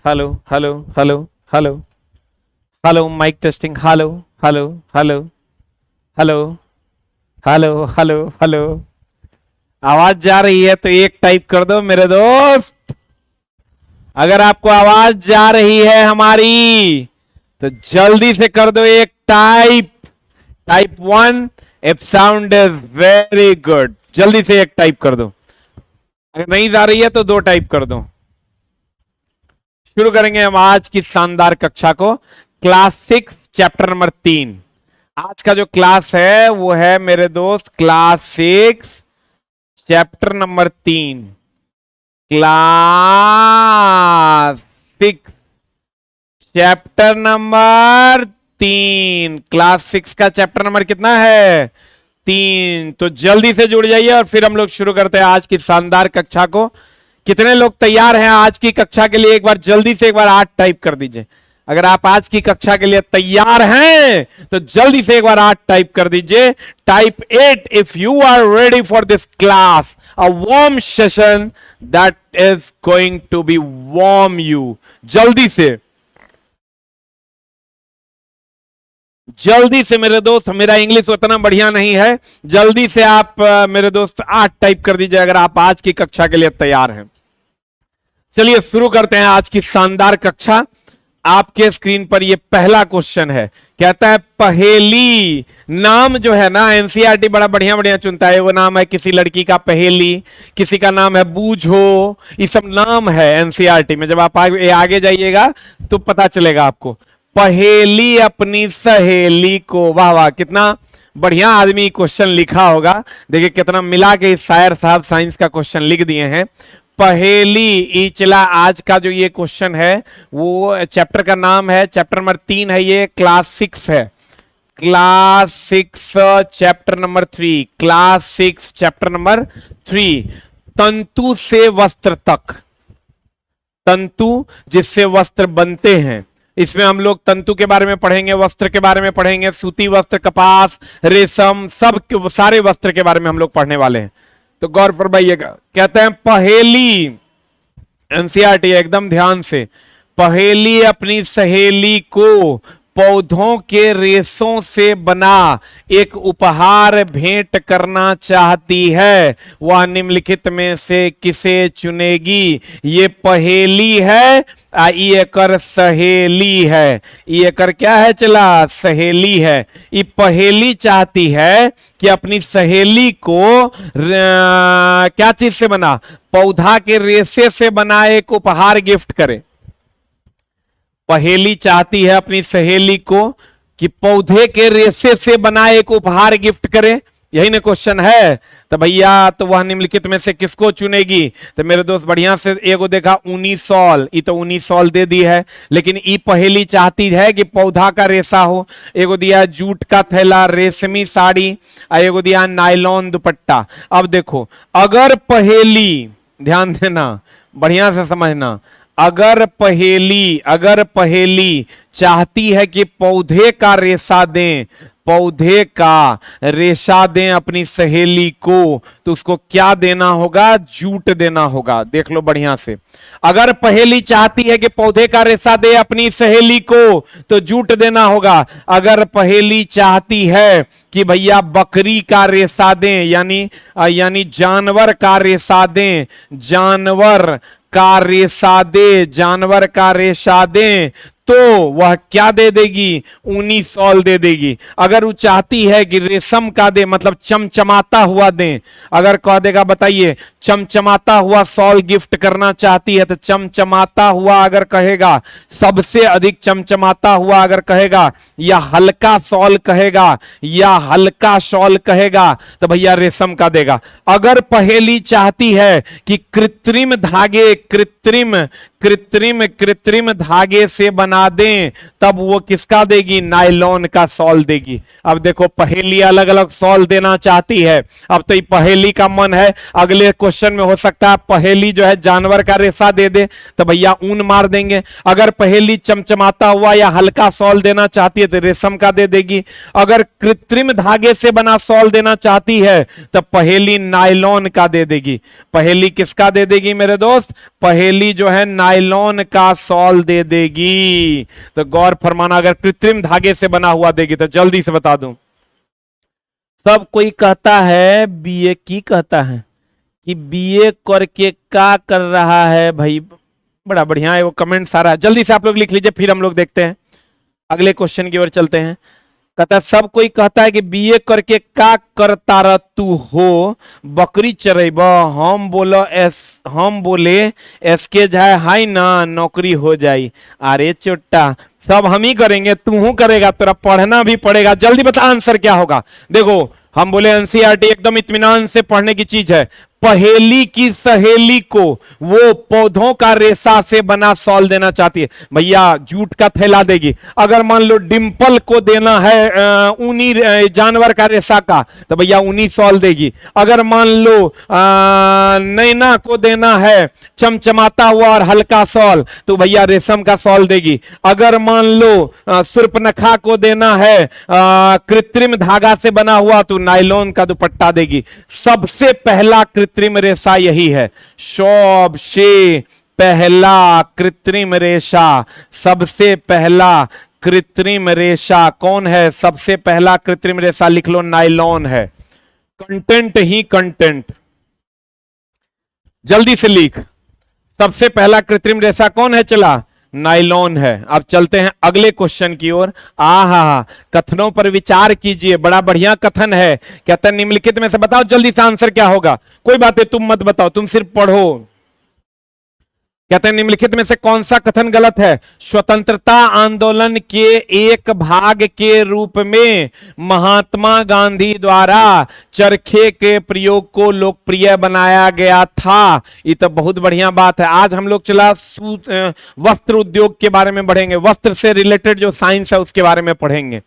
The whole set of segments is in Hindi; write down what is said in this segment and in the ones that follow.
Hello hello hello hello hello mic testing hello hello hello hello hello hello hello. आवाज जा रही है तो एक टाइप कर दो मेरे दोस्त। अगर आपको आवाज जा रही है हमारी तो जल्दी से कर दो एक type. Type 1 if sound is very good. जल्दी से एक टाइप कर दो। अगर नहीं जा रही है तो दो टाइप कर दो। शुरू करेंगे हम आज की शानदार कक्षा को। Class 6 chapter number 3। आज का जो क्लास है वो है मेरे दोस्त class 6 chapter number 3। Class 6 chapter number 3। Class 6 का चैप्टर नंबर कितना है? 3। तो जल्दी से जुड़ जाइए और फिर हम लोग शुरू करते हैं आज की शानदार कक्षा को। कितने लोग तैयार हैं आज की कक्षा के लिए? एक बार जल्दी से एक बार 8 टाइप कर दीजिए। अगर आप आज की कक्षा के लिए तैयार हैं तो जल्दी से एक बार 8 टाइप कर दीजिए। Type 8 if you are ready for this class, a warm session that is going to be warm you. जल्दी से जल्दी से मेरे दोस्त, मेरा इंग्लिश उतना बढ़िया नहीं है। जल्दी से आप मेरे दोस्त 8 टाइप कर दीजिए अगर आप आज की कक्षा के लिए तैयार हैं। चलिए शुरू करते हैं आज की शानदार कक्षा। आपके स्क्रीन पर ये पहला क्वेश्चन है। कहता है पहेली। नाम जो है ना एनसीईआरटी बड़ा बढ़िया बढ़िया चुनता है। वो नाम है किसी लड़की का पहेली, किसी का नाम है बूझो। ये सब नाम है एनसीईआरटी में। जब आप आगे जाइएगा तो पता चलेगा आपको। पहेली अपनी सहेली को। वाह वाह, कितना बढ़िया आदमी क्वेश्चन लिखा होगा। देखिए कितना मिला के शायर साहब साइंस का क्वेश्चन लिख दिए हैं। पहेली। ई चला आज का जो ये क्वेश्चन है वो चैप्टर का नाम है, चैप्टर नंबर 3 है, ये क्लास 6 है। Class 6 chapter number 3। Class 6 chapter number 3। तंतु से वस्त्र तक। तंतु जिससे वस्त्र बनते हैं। इसमें हम लोग तंतु के बारे में पढ़ेंगे, वस्त्र के बारे में पढ़ेंगे, सूती वस्त्र, कपास, रेशम, सब सारे वस्त्र के बारे में हम लोग पढ़ने वाले हैं। तो गौर फरमाइएगा। कहते हैं पहेली, एनसीईआरटी एकदम ध्यान से। पहेली अपनी सहेली को पौधों के रेशों से बना एक उपहार भेंट करना चाहती है। वह निम्नलिखित में से किसे चुनेगी? ये पहेली है, ये कर सहेली है। ये कर क्या है चला? सहेली है। ये पहेली चाहती है कि अपनी सहेली को क्या चीज से बना? पौधा के रेशे से बना एक उपहार गिफ्ट करे। पहेली चाहती है अपनी सहेली को कि पौधे के रेशे से बना एक उपहार गिफ्ट करे। यही ना क्वेश्चन है। तो भैया तो वह निम्नलिखित में से किसको चुनेगी? तो मेरे दोस्त बढ़िया से एगो देखा ऊनी सॉल, ये तो ऊनी सॉल दे दी है, लेकिन ये पहेली चाहती है कि पौधा का रेशा हो। एगो दिया जूट का थैला, रेशमी साड़ी, एगो दिया नायलॉन दुपट्टा। अब देखो, अगर पहेली, ध्यान देना बढ़िया से समझना, अगर पहेली चाहती है कि पौधे का रेशा दें, पौधे का रेशा दें अपनी सहेली को, तो उसको क्या देना होगा? जूट देना होगा। देख लो बढ़िया से। अगर पहेली चाहती है कि पौधे का रेशा दे अपनी सहेली को तो जूट देना होगा। अगर पहेली चाहती है कि भैया बकरी का रेशा दें, यानी जानवर का रेशा दें, जानवर का रेशा दें, तो वह क्या दे देगी? ऊनी सॉल दे देगी। अगर वो चाहती है कि रेशम का दे, मतलब चमचमाता हुआ दें, अगर कह देगा बताइए चमचमाता हुआ सॉल गिफ्ट करना चाहती है, तो चमचमाता हुआ अगर कहेगा, सबसे अधिक चमचमाता हुआ अगर कहेगा, या हल्का सॉल कहेगा, या हल्का शॉल कहेगा, तो भैया रेशम का देगा। अगर पहेली चाहती है कि कृत्रिम धागे, कृत्रिम धागे से बना दें, तब वो किसका देगी? नायलॉन का सॉल देगी। अब देखो पहेली अलग अलग सॉल देना चाहती है। अब तो ये पहेली का मन है, अगले क्वेश्चन में हो सकता है पहेली जो है जानवर का रेशा दे दे, तो भैया ऊन मार देंगे। अगर पहेली चमचमाता हुआ या हल्का सॉल देना चाहती है तो रेशम का दे देगी। अगर कृत्रिम धागे से बना सॉल देना चाहती है तो पहेली नायलॉन का दे देगी। पहेली किसका दे देगी मेरे दोस्त? पहेली जो है नायलॉन का सॉल दे देगी। तो गौर फरमाना, अगर कृत्रिम धागे से बना हुआ देगी तो जल्दी से बता दूं। सब कोई कहता है बीए की कहता है कि बीए करके क्या कर रहा है भाई। बड़ा बढ़िया है वो कमेंट सारा, जल्दी से आप लोग लिख लीजिए, फिर हम लोग देखते हैं अगले क्वेश्चन की ओर चलते हैं। कहता है सब कोई कहता है कि बीए करके का करता रह तू हो, बकरी चरेब। हम बोले एसके जाए हाई ना नौकरी हो जाई। अरे चोट्टा, सब हम ही करेंगे, तू करेगा, तेरा पढ़ना भी पड़ेगा। जल्दी बता आंसर क्या होगा। देखो हम बोले एनसीईआरटी एकदम इत्मीनान से पढ़ने की चीज है। पहेली की सहेली को वो पौधों का रेशा से बना सॉल देना चाहती है भैया, जूट का थैला देगी। अगर मान लो डिंपल को देना है ऊनी जानवर का रेशा का, तो भैया ऊनी सॉल देगी। अगर मान लो नैना को देना है चमचमाता हुआ और हल्का सॉल, तो भैया रेशम का सॉल देगी। अगर मान लो सुर्पनखा को देना है कृत्रिम धागा से बना हुआ, तो नायलॉन का दुपट्टा देगी। सबसे पहला कृत्रिम रेशा यही है, सबसे पहला कृत्रिम रेशा। सबसे पहला कृत्रिम रेशा कौन है? सबसे पहला कृत्रिम रेशा लिख लो, नायलॉन है। कंटेंट ही कंटेंट, जल्दी से लिख। सबसे पहला कृत्रिम रेशा कौन है? चला, नायलॉन है। अब चलते हैं अगले क्वेश्चन की ओर। कथनों पर विचार कीजिए, बड़ा बढ़िया कथन है। कहता है निम्नलिखित में से बताओ जल्दी से आंसर क्या होगा। कोई बात है, तुम मत बताओ, तुम सिर्फ पढ़ो। कहते हैं निम्नलिखित में से कौन सा कथन गलत है? स्वतंत्रता आंदोलन के एक भाग के रूप में महात्मा गांधी द्वारा चरखे के प्रयोग को लोकप्रिय बनाया गया था। ये तो बहुत बढ़िया बात है। आज हम लोग चला वस्त्र उद्योग के बारे में पढ़ेंगे, वस्त्र से रिलेटेड जो साइंस है उसके बारे में पढ़ेंगे।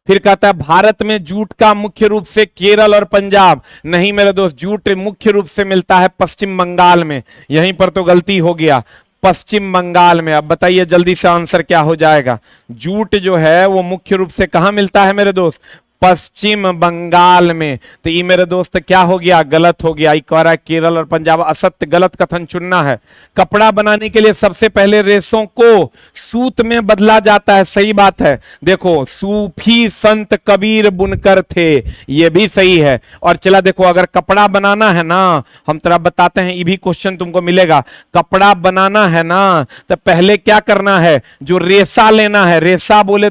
फिर कहता है भारत में जूट का मुख्य रूप से केरल और पंजाब, नहीं मेरे दोस्त, जूट मुख्य रूप से मिलता है पश्चिम बंगाल में। यहीं पर तो गलती हो गया, पश्चिम बंगाल में। अब बताइए जल्दी से आंसर क्या हो जाएगा। जूट जो है वो मुख्य रूप से कहां मिलता है मेरे दोस्त? पश्चिम बंगाल में। तो ये मेरे दोस्त क्या हो गया? गलत हो गया। ये कह रहा है केरल और पंजाब, असत्य, गलत कथन चुनना है। कपड़ा बनाने के लिए सबसे पहले रेशों को सूत में बदला जाता है, सही बात है। देखो सूफी संत कबीर बुनकर थे, ये भी सही है। और चला देखो, अगर कपड़ा बनाना है ना, हम तरह बताते हैं, ये भी क्वेश्चन तुमको मिलेगा। कपड़ा बनाना है ना तो पहले क्या करना है? जो रेशा लेना है, रेशा बोले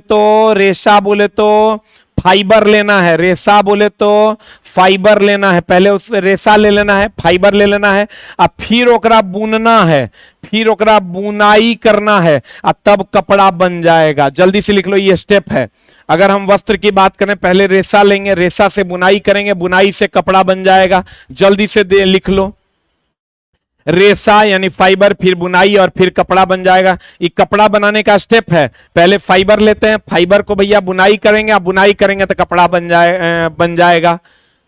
तो फाइबर लेना है, रेशा बोले तो फाइबर लेना है। पहले उस रेशा ले लेना है, फाइबर ले लेना है, अब फिर ओकरा बुनना है, फिर ओकरा बुनाई करना है, अब तब कपड़ा बन जाएगा। जल्दी से लिख लो, ये स्टेप है। अगर हम वस्त्र की बात करें, पहले रेशा लेंगे, रेशा से बुनाई करेंगे, बुनाई से कपड़ा बन जाएगा। जल्दी से लिख लो, रेशा यानी फाइबर, फिर बुनाई और फिर कपड़ा बन जाएगा। ये कपड़ा बनाने का स्टेप है। पहले फाइबर लेते हैं, फाइबर को भैया बुनाई करेंगे, आप बुनाई करेंगे तो कपड़ा बन जाएगा।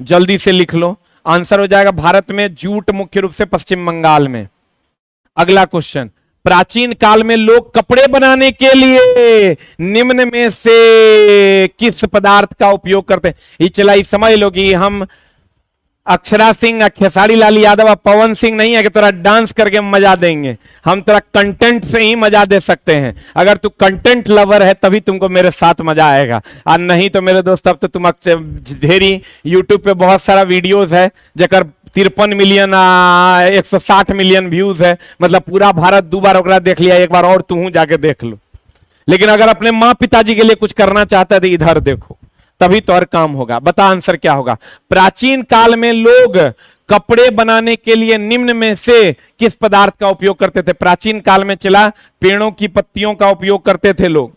जल्दी से लिख लो, आंसर हो जाएगा भारत में जूट मुख्य रूप से पश्चिम बंगाल में। अगला क्वेश्चन, प्राचीन काल में लोग कपड़े बनाने के लिए निम्न में से किस पदार्थ का उपयोग करते हैं? ये चला समझ लो कि हम अक्षरा सिंह, खेसारी लाल यादव और पवन सिंह नहीं है कि तेरा डांस करके मजा देंगे। हम तेरा कंटेंट से ही मजा दे सकते हैं। अगर तू कंटेंट लवर है तभी तुमको मेरे साथ मजा आएगा, और नहीं तो मेरे दोस्त अब तो तुम ढेरी यूट्यूब पे बहुत सारा वीडियोस है जकर 53 मिलियन 160 मिलियन व्यूज है। मतलब पूरा भारत 2 बार ओकरा देख लिया, एक बार और तू जाके देख लो। लेकिन अगर अपने माँ पिताजी के लिए कुछ करना चाहता है तो इधर देखो, तभी तो और काम होगा। बता आंसर क्या होगा। प्राचीन काल में लोग कपड़े बनाने के लिए निम्न में से किस पदार्थ का उपयोग करते थे? प्राचीन काल में चला पेड़ों की पत्तियों का उपयोग करते थे लोग।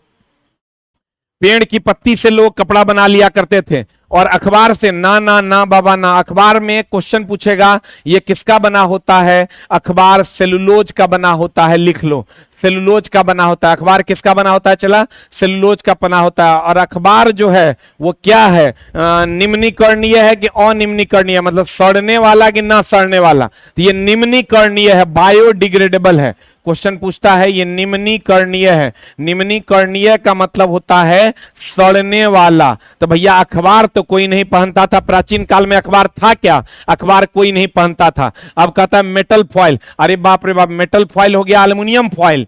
पेड़ की पत्ती से लोग कपड़ा बना लिया करते थे। और अखबार से ना बाबा ना। अखबार में क्वेश्चन पूछेगा ये किसका बना होता है? अखबार सेलुलोज का बना होता है, लिख लो, सेलुलोज का बना होता है। अखबार किसका बना होता है? चला, सेलुलोज का बना होता है। और अखबार जो है वो क्या है? निम्नीकरणीय है कि अनिम्नीकरणीय, मतलब सड़ने वाला कि ना सड़ने वाला? तो ये निम्नीकरणीय है, बायोडिग्रेडेबल है। क्वेश्चन पूछता है ये निम्नीकरणीय है। निम्नीकरणीय का मतलब होता है सड़ने वाला। तो भैया अखबार तो कोई नहीं पहनता था, प्राचीन काल में अखबार था क्या? अखबार कोई नहीं पहनता था। अब कहता है मेटल फॉइल, अरे बाप रे बाप, मेटल फॉइल हो गया एल्युमिनियम फॉइल,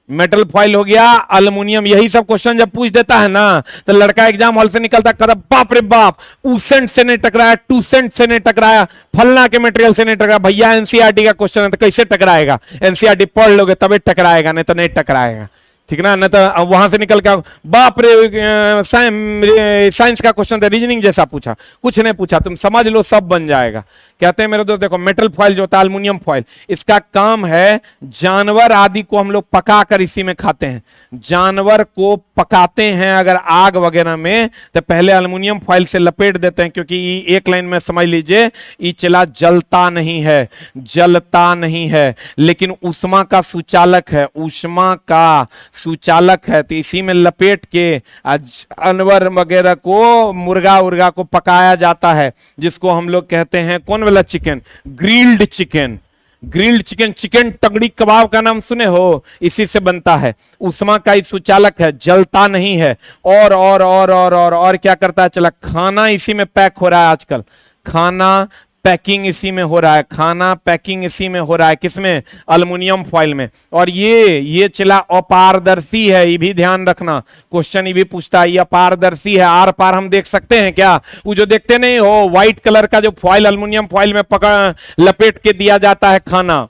मेटल फॉइल हो गया एल्युमिनियम। यही सब क्वेश्चन जब पूछ देता है ना तो लड़का एग्जाम हॉल से निकलता कहता बाप रे बाप, ऊसेंट से नहीं टकराया, टूसेंट से नहीं टकराया, फलना के मटेरियल से नहीं टकराया। भैया एनसीईआरटी का क्वेश्चन है तो कैसे टकराएगा? एनसीईआरटी पढ़ लोगे तभी टकराएगा, नहीं तो नहीं टकराएगा, ठीक ना। न तो वहां से निकल के बाप रे साइंस का क्वेश्चन था, रीजनिंग जैसा पूछा, कुछ नहीं पूछा, तुम समझ लो सब बन जाएगा। कहते हैं मेरे दोस्त देखो मेटल फॉइल जो होता है एल्युमिनियम फॉइल, इसका काम है जानवर आदि को हम लोग पका कर इसी में खाते हैं। जानवर को पकाते हैं अगर आग वगैरह में तो पहले एल्युमिनियम फॉइल से लपेट देते हैं, क्योंकि एक लाइन में समझ लीजिए ये चला जलता नहीं है, जलता नहीं है, लेकिन ऊष्मा का सुचालक है, ऊष्मा का सुचालक है। तो इसी में लपेट के जानवर वगैरह को, मुर्गा उर्गा को पकाया जाता है, जिसको हम लोग कहते हैं कौन वाला chicken? Grilled chicken. Grilled chicken, chicken टंगड़ी कबाब का नाम सुने हो? इसी से बनता है। ऊष्मा का ही सुचालक है, जलता नहीं है। और क्या करता है? चला खाना इसी में पैक हो रहा है आजकल, खाना पैकिंग इसी में हो रहा है, खाना पैकिंग इसी में हो रहा है। किसमें? एल्युमिनियम फॉइल में। और ये चला अपारदर्शी है, ये भी ध्यान रखना, क्वेश्चन ये भी पूछता है ये अपारदर्शी है, आर पार हम देख सकते हैं क्या? वो जो देखते नहीं हो व्हाइट कलर का जो फॉइल एल्युमिनियम फॉइल में पकड़ लपेट के दिया जाता है खाना,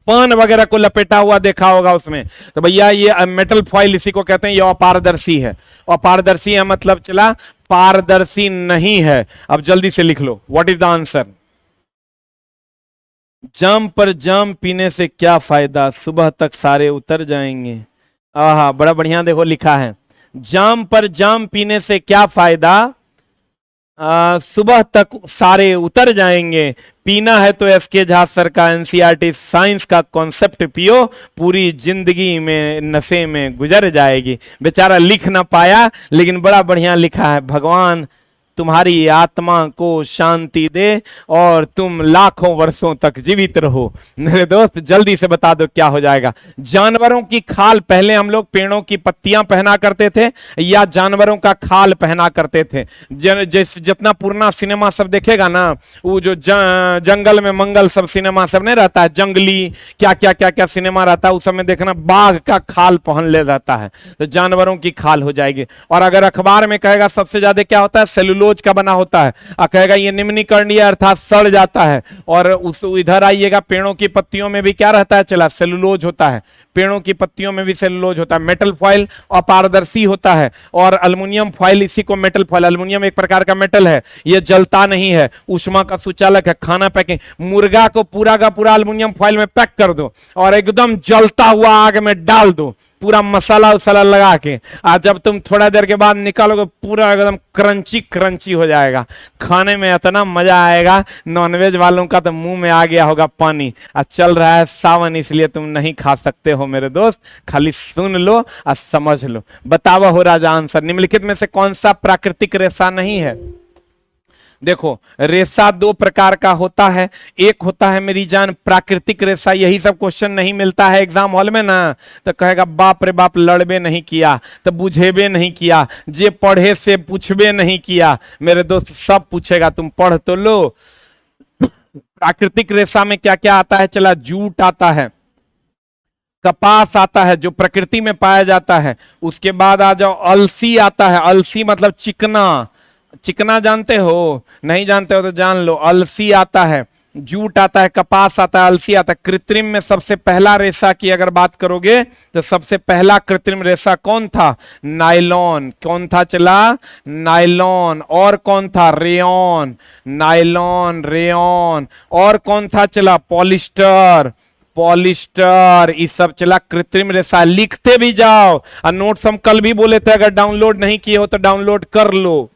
पान वगैरह को लपेटा हुआ देखा होगा उसमें, तो भैया ये मेटल फॉइल इसी को कहते हैं, ये अपारदर्शी है। अपारदर्शी है मतलब चला पारदर्शी नहीं है। अब जल्दी से लिख लो व्हाट इज द आंसर। जाम पर जाम पीने से क्या फायदा, सुबह तक सारे उतर जाएंगे। आहा बड़ा बढ़िया देखो लिखा है, जाम पर जाम पीने से क्या फायदा, सुबह तक सारे उतर जाएंगे। पीना है तो एस के झा सर का एनसीईआरटी साइंस का कॉन्सेप्ट पियो, पूरी जिंदगी में नशे में गुजर जाएगी। बेचारा लिख ना पाया लेकिन बड़ा बढ़िया लिखा है, भगवान तुम्हारी आत्मा को शांति दे और तुम लाखों वर्षों तक जीवित रहो। मेरे दोस्त जल्दी से बता दो क्या हो जाएगा। जानवरों की खाल, पहले हम लोग पेड़ों की पत्तियां पहना करते थे या जानवरों का खाल पहना करते थे। जितना पुराना सिनेमा सब देखेगा ना, वो जो जंगल में मंगल सब सिनेमा सब नहीं रहता है, जंगली क्या क्या क्या क्या सिनेमा रहता है, उस समय देखना बाघ का खाल पहन ले जाता है, तो जानवरों की खाल हो जाएगी। और अगर अखबार में कहेगा सबसे ज्यादा क्या होता है, सेलुलोज का बना होता है, कहेगा ये निम्नीकरणीय अर्थात सड़ जाता है। और उस इधर आइएगा पेड़ों की पत्तियों में भी क्या रहता है, चला सेलुलोज होता है, पेड़ों की पत्तियों में भी सेलुलोज होता है। मेटल फॉइल अपारदर्शी होता है और एल्युमिनियम फॉइल इसी को मेटल फॉइल, एल्युमिनियम एक प्रकार का मेटल है, ये जलता नहीं है, ऊष्मा का सुचालक है। खाना पैकिंग, मुर्गा को पूरा का पूरा एल्युमिनियम फॉइल में पैक कर दो और एकदम जलता हुआ आग में डाल दो, पूरा मसाला उसाला लगा के, आज जब तुम थोड़ा देर के बाद निकालोगे पूरा एकदम क्रंची क्रंची हो जाएगा, खाने में इतना मजा आएगा। नॉनवेज वालों का तो मुंह में आ गया होगा पानी। आज चल रहा है सावन इसलिए तुम नहीं खा सकते हो मेरे दोस्त, खाली सुन लो और समझ लो। बतावा हो राजा आंसर, निम्नलिखित में से कौन सा प्राकृतिक रेशा नहीं है? देखो रेशा दो प्रकार का होता है, एक होता है मेरी जान प्राकृतिक रेशा। यही सब क्वेश्चन नहीं मिलता है एग्जाम हॉल में ना, तो कहेगा बाप रे बाप लड़बे नहीं किया, तो बुझेबे नहीं किया, जे पढ़े से पूछबे नहीं किया। मेरे दोस्त सब पूछेगा, तुम पढ़ तो लो। प्राकृतिक रेशा में क्या क्या आता है, चला जूट आता है, कपास आता है जो प्रकृति में पाया जाता है, उसके बाद आ जाओ अलसी आता है, अलसी मतलब चिकना, चिकना जानते हो? नहीं जानते हो तो जान लो, अलसी आता है, जूट आता है, कपास आता है, अलसी आता है। कृत्रिम में सबसे पहला रेशा की अगर बात करोगे तो सबसे पहला कृत्रिम रेशा कौन था? नायलॉन। कौन था चला? नायलॉन। और कौन था? रेयॉन। Nylon, rayon. और कौन था चला? पॉलिस्टर। पॉलिस्टर, ये सब चला कृत्रिम रेशा। लिखते भी जाओ और नोट्स हम कल भी बोले थे, अगर डाउनलोड नहीं किए हो तो डाउनलोड कर लो,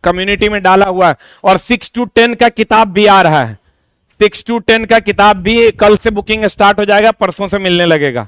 कम्युनिटी में डाला हुआ है। और 6 to 10 का किताब भी आ रहा है, 6 to 10 का किताब भी कल से बुकिंग स्टार्ट हो जाएगा, परसों से मिलने लगेगा।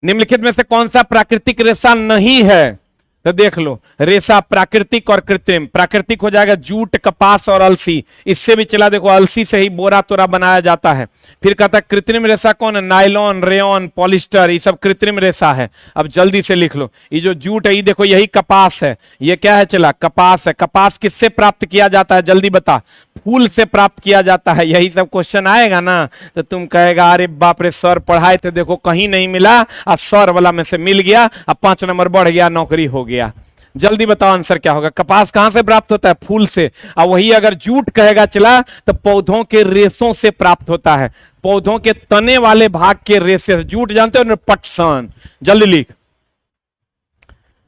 निम्नलिखित में से कौन सा प्राकृतिक रेशा नहीं है? तो देख लो, रेशा प्राकृतिक और कृत्रिम। प्राकृतिक हो जाएगा जूट, कपास और अलसी, इससे भी चला देखो, अलसी से ही बोरा तोरा बनाया जाता है। फिर कहता है कृत्रिम रेशा कौन है? नायलॉन, रेयन, पॉलिस्टर, ये सब कृत्रिम रेशा है। अब जल्दी से लिख लो, ये जो जूट है ये देखो, यही कपास है। ये क्या है चला? कपास है। कपास किससे प्राप्त किया जाता है? जल्दी बता। फूल से प्राप्त किया जाता है। यही सब क्वेश्चन आएगा ना तो तुम कहेगा अरे बाप रे सर पढ़ाए थे, देखो कहीं नहीं मिला, अब सर वाला में से मिल गया, अब 5 नंबर बढ़ गया, नौकरी हो गया। जल्दी बताओ आंसर क्या होगा? कपास कहां से प्राप्त होता है? फूल से। अब वही अगर जूट कहेगा चला तो पौधों के रेशों से प्राप्त होता है, पौधों के तने वाले भाग के रेशे। जूट जानते हो ना? पटसन। जल्दी लिख,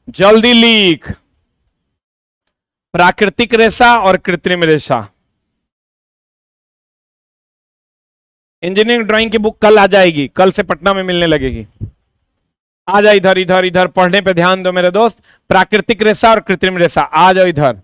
जल्दी लिख। प्राकृतिक रेशा और कृत्रिम रेशा। इंजीनियरिंग ड्राइंग की बुक कल आ जाएगी, कल से पटना में मिलने लगेगी। आ जाओ इधर, इधर इधर पढ़ने पे ध्यान दो मेरे दोस्त। प्राकृतिक रेशा और कृत्रिम रेशा, आ जाओ इधर।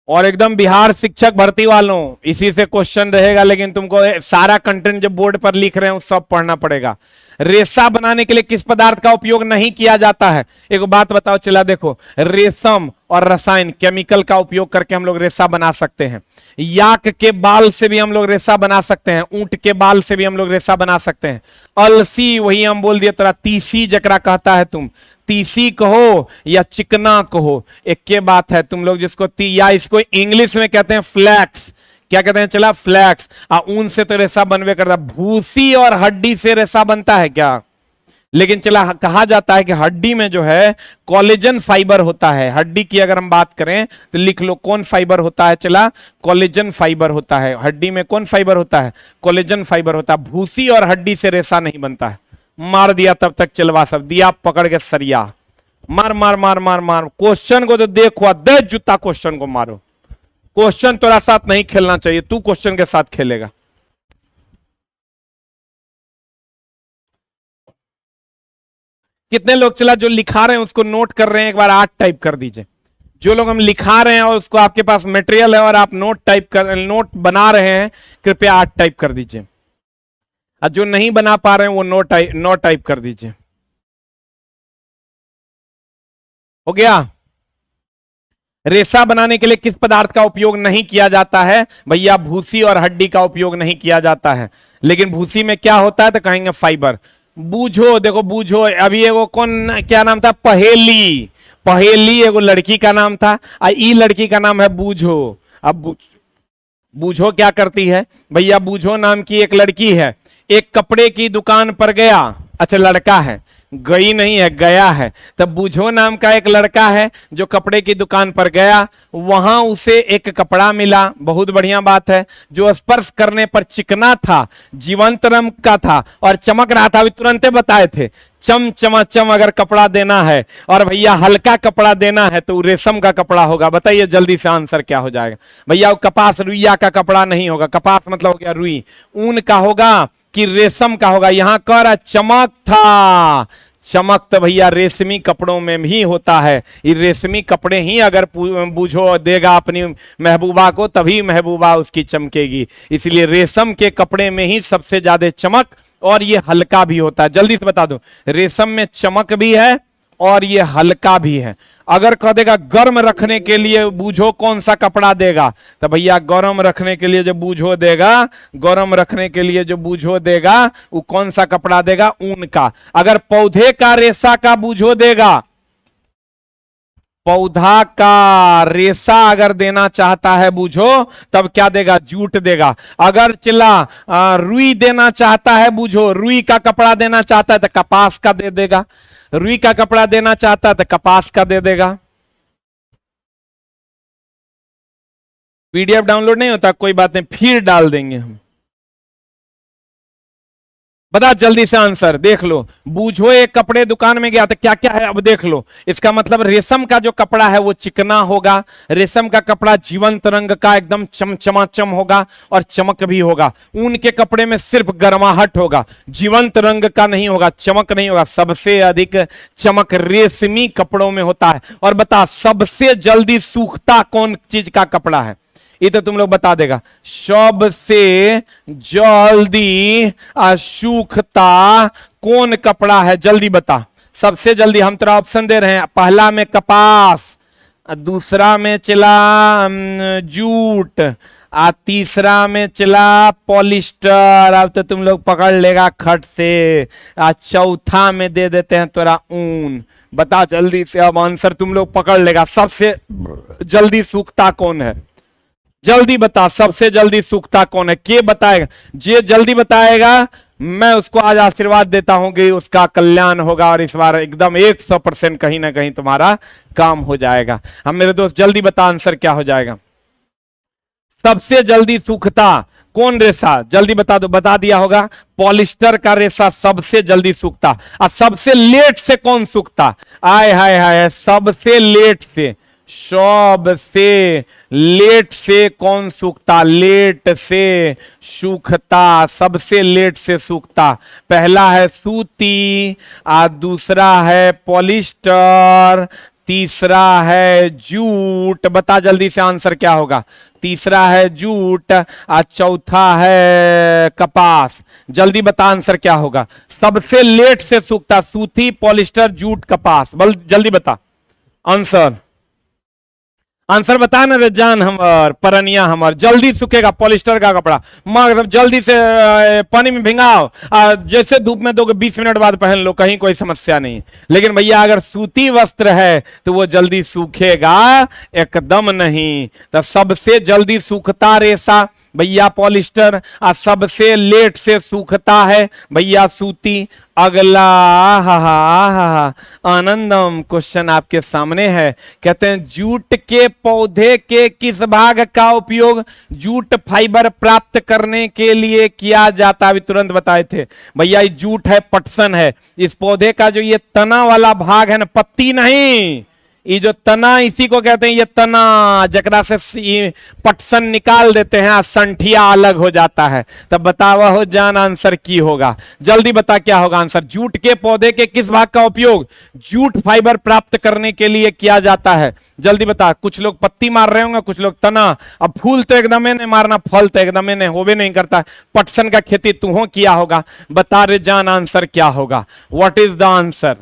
और एकदम बिहार शिक्षक भर्ती वालों, इसी से क्वेश्चन रहेगा, लेकिन तुमको सारा कंटेंट जो बोर्ड पर लिख रहे हो सब पढ़ना पड़ेगा। रेशा बनाने के लिए किस पदार्थ का उपयोग नहीं किया जाता है? एक बात बताओ चला, देखो रेशम और रसायन केमिकल का उपयोग करके हम लोग रेशा बना सकते हैं। याक के बाल से भी हम लोग रेशा बना सकते हैं, ऊंट के बाल से भी हम लोग रेशा बना सकते हैं। अलसी, वही हम बोल दिए तोरा, तीसी जकरा कहता है तुम, तीसी कहो या चिकना कहो, एक के बात है। तुम लोग जिसको या इसको इंग्लिश में कहते हैं फ्लैक्स। क्या कहते हैं चला? फ्लैक्स। ऊन से तो रेशा बनवे करता। भूसी और हड्डी से रेशा बनता है क्या? लेकिन चला कहा जाता है कि हड्डी में जो है कोलेजन फाइबर होता है। हड्डी की अगर हम बात करें तो लिख लो कौन फाइबर होता है चला? कोलेजन फाइबर होता है। हड्डी में कौन फाइबर होता है? कोलेजन फाइबर होता है। भूसी और हड्डी से रेशा नहीं बनता है। मार दिया तब तक चलवा सब दिया पकड़ के सरिया। मार मार मार मार मार। क्वेश्चन को तो देखो, दे जूता क्वेश्चन को मारो। क्वेश्चन तेरा साथ नहीं खेलना चाहिए, तू क्वेश्चन के साथ खेलेगा। कितने लोग चला जो लिखा रहे हैं उसको नोट कर रहे हैं? एक बार 8 टाइप कर दीजिए। जो लोग हम लिखा रहे हैं और उसको आपके पास मटेरियल है और आप नोट बना रहे हैं, कृपया 8 टाइप कर दीजिए। और जो नहीं बना पा रहे हैं वो नो टाइप कर दीजिए। हो गया? रेशा बनाने के लिए किस पदार्थ का उपयोग नहीं किया जाता है? भैया भूसी और हड्डी का उपयोग नहीं किया जाता है। लेकिन भूसी में क्या होता है तो कहेंगे फाइबर। बूझो, देखो बूझो, अभी एगो कौन क्या नाम था? पहेली। पहेली एगो लड़की का नाम था, ई लड़की का नाम है बूझो। अब बूझो क्या करती है? भैया बूझो नाम की एक लड़की है, एक कपड़े की दुकान पर गया। अच्छा लड़का है, गई नहीं है, गया है। तब बूझो नाम का एक लड़का है जो कपड़े की दुकान पर गया, वहां उसे एक कपड़ा मिला। बहुत बढ़िया बात है। जो स्पर्श करने पर चिकना था, जीवंत रंग का था और चमक रहा था। अभी तुरंत बताए थे, चम चमाचम अगर कपड़ा देना है और भैया हल्का कपड़ा देना है तो रेशम का कपड़ा होगा। बताइए जल्दी से आंसर क्या हो जाएगा? भैया वो कपास रुइया का कपड़ा नहीं होगा। कपास मतलब हो गया रुई। ऊन का होगा कि रेशम का होगा? यहां कर चमक था। चमक तो भैया रेशमी कपड़ों में भी होता है। ये रेशमी कपड़े ही अगर बूझो देगा अपनी महबूबा को तभी महबूबा उसकी चमकेगी। इसलिए रेशम के कपड़े में ही सबसे ज्यादा चमक और ये हल्का भी होता है। जल्दी से बता दो, रेशम में चमक भी है और ये हल्का भी है। अगर कह देगा गर्म रखने के लिए बूझो कौन सा कपड़ा देगा, तो भैया गर्म रखने के लिए जो बूझो देगा, गर्म रखने के लिए जो बूझो देगा वो कौन सा कपड़ा देगा? ऊन का। अगर पौधे का रेशा का बूझो देगा, पौधा का रेशा अगर देना चाहता है बूझो तब क्या देगा? जूट देगा। अगर चिल्ला रुई देना चाहता है बूझो, रुई का कपड़ा देना चाहता है तो कपास का दे देगा। रुई का कपड़ा देना चाहता है तो कपास का दे देगा। पीडीएफ डाउनलोड नहीं होता, कोई बात नहीं, फिर डाल देंगे हम। बता जल्दी से आंसर। देख लो, बूझो एक कपड़े दुकान में गया तो क्या क्या है? अब देख लो, इसका मतलब रेशम का जो कपड़ा है वो चिकना होगा। रेशम का कपड़ा जीवंत रंग का एकदम चमचमाचम होगा और चमक भी होगा। ऊन के कपड़े में सिर्फ गर्माहट होगा, जीवंत रंग का नहीं होगा, चमक नहीं होगा। सबसे अधिक चमक रेशमी कपड़ों में होता है। और बता सबसे जल्दी सूखता कौन चीज का कपड़ा है? ये तो तुम लोग बता देगा। सबसे जल्दी सूखता कौन कपड़ा है? जल्दी बता। सबसे जल्दी, हम तेरा ऑप्शन दे रहे हैं। पहला में कपास, दूसरा में चला जूट, तीसरा में चला पॉलिस्टर, अब तो तुम लोग पकड़ लेगा खट से। चौथा में दे देते हैं तोरा ऊन। बता जल्दी से, अब आंसर तुम लोग पकड़ लेगा। सबसे जल्दी सूखता कौन है? जल्दी बता, सबसे जल्दी सूखता कौन है? के बताएगा? जे जल्दी बताएगा मैं उसको आज आशीर्वाद देता हूं कि उसका कल्याण होगा और इस बार एकदम 100% कहीं ना कहीं तुम्हारा काम हो जाएगा। हम मेरे दोस्त जल्दी बता, आंसर क्या हो जाएगा? सबसे जल्दी सूखता कौन रेशा? जल्दी बता दो। बता दिया होगा, पॉलिस्टर का रेशा सबसे जल्दी सूखता। और सबसे लेट से कौन सूखता? आय हाय हाय, सबसे लेट से, सबसे लेट से कौन सूखता? लेट से सूखता, सबसे लेट से सूखता। पहला है सूती, और दूसरा है पॉलिस्टर, तीसरा है जूट। बता जल्दी से, आंसर क्या होगा? तीसरा है जूट और चौथा है कपास। जल्दी बता, आंसर क्या होगा? सबसे लेट से सूखता, सूती, पॉलिस्टर, जूट, कपास। बल जल्दी बता आंसर। आंसर बता ना रे जान हमर, परनिया हमर। जल्दी सूखेगा पॉलिस्टर का कपड़ा, मगर जल्दी से पानी में भिंगाओ, जैसे धूप में दोगे 20 मिनट बाद पहन लो, कहीं कोई समस्या नहीं। लेकिन भैया अगर सूती वस्त्र है तो वो जल्दी सूखेगा एकदम नहीं। तो सबसे जल्दी सूखता रेशा भैया पॉलिस्टर, और सबसे लेट से सूखता है भैया सूती। अगला हा आनंदम क्वेश्चन आपके सामने है। कहते हैं जूट के पौधे के किस भाग का उपयोग जूट फाइबर प्राप्त करने के लिए किया जाता? अभी तुरंत बताए थे भैया, ये जूट है, पटसन है। इस पौधे का जो ये तना वाला भाग है ना, पत्ती नहीं, ये जो तना, इसी को कहते हैं ये तना, जकरा से ये पटसन निकाल देते हैं, संठिया अलग हो जाता है। तब बतावा हो जान, आंसर की होगा? जल्दी बता क्या होगा आंसर? जूट के पौधे के किस भाग का उपयोग जूट फाइबर प्राप्त करने के लिए किया जाता है? जल्दी बता। कुछ लोग पत्ती मार रहे होंगे, कुछ लोग तना। अब फूल तो एकदम नहीं मारना, फल तो एकदम नहीं होवे नहीं करता। पटसन का खेती तू हो किया होगा। बता रे जान, आंसर क्या होगा? What is the answer?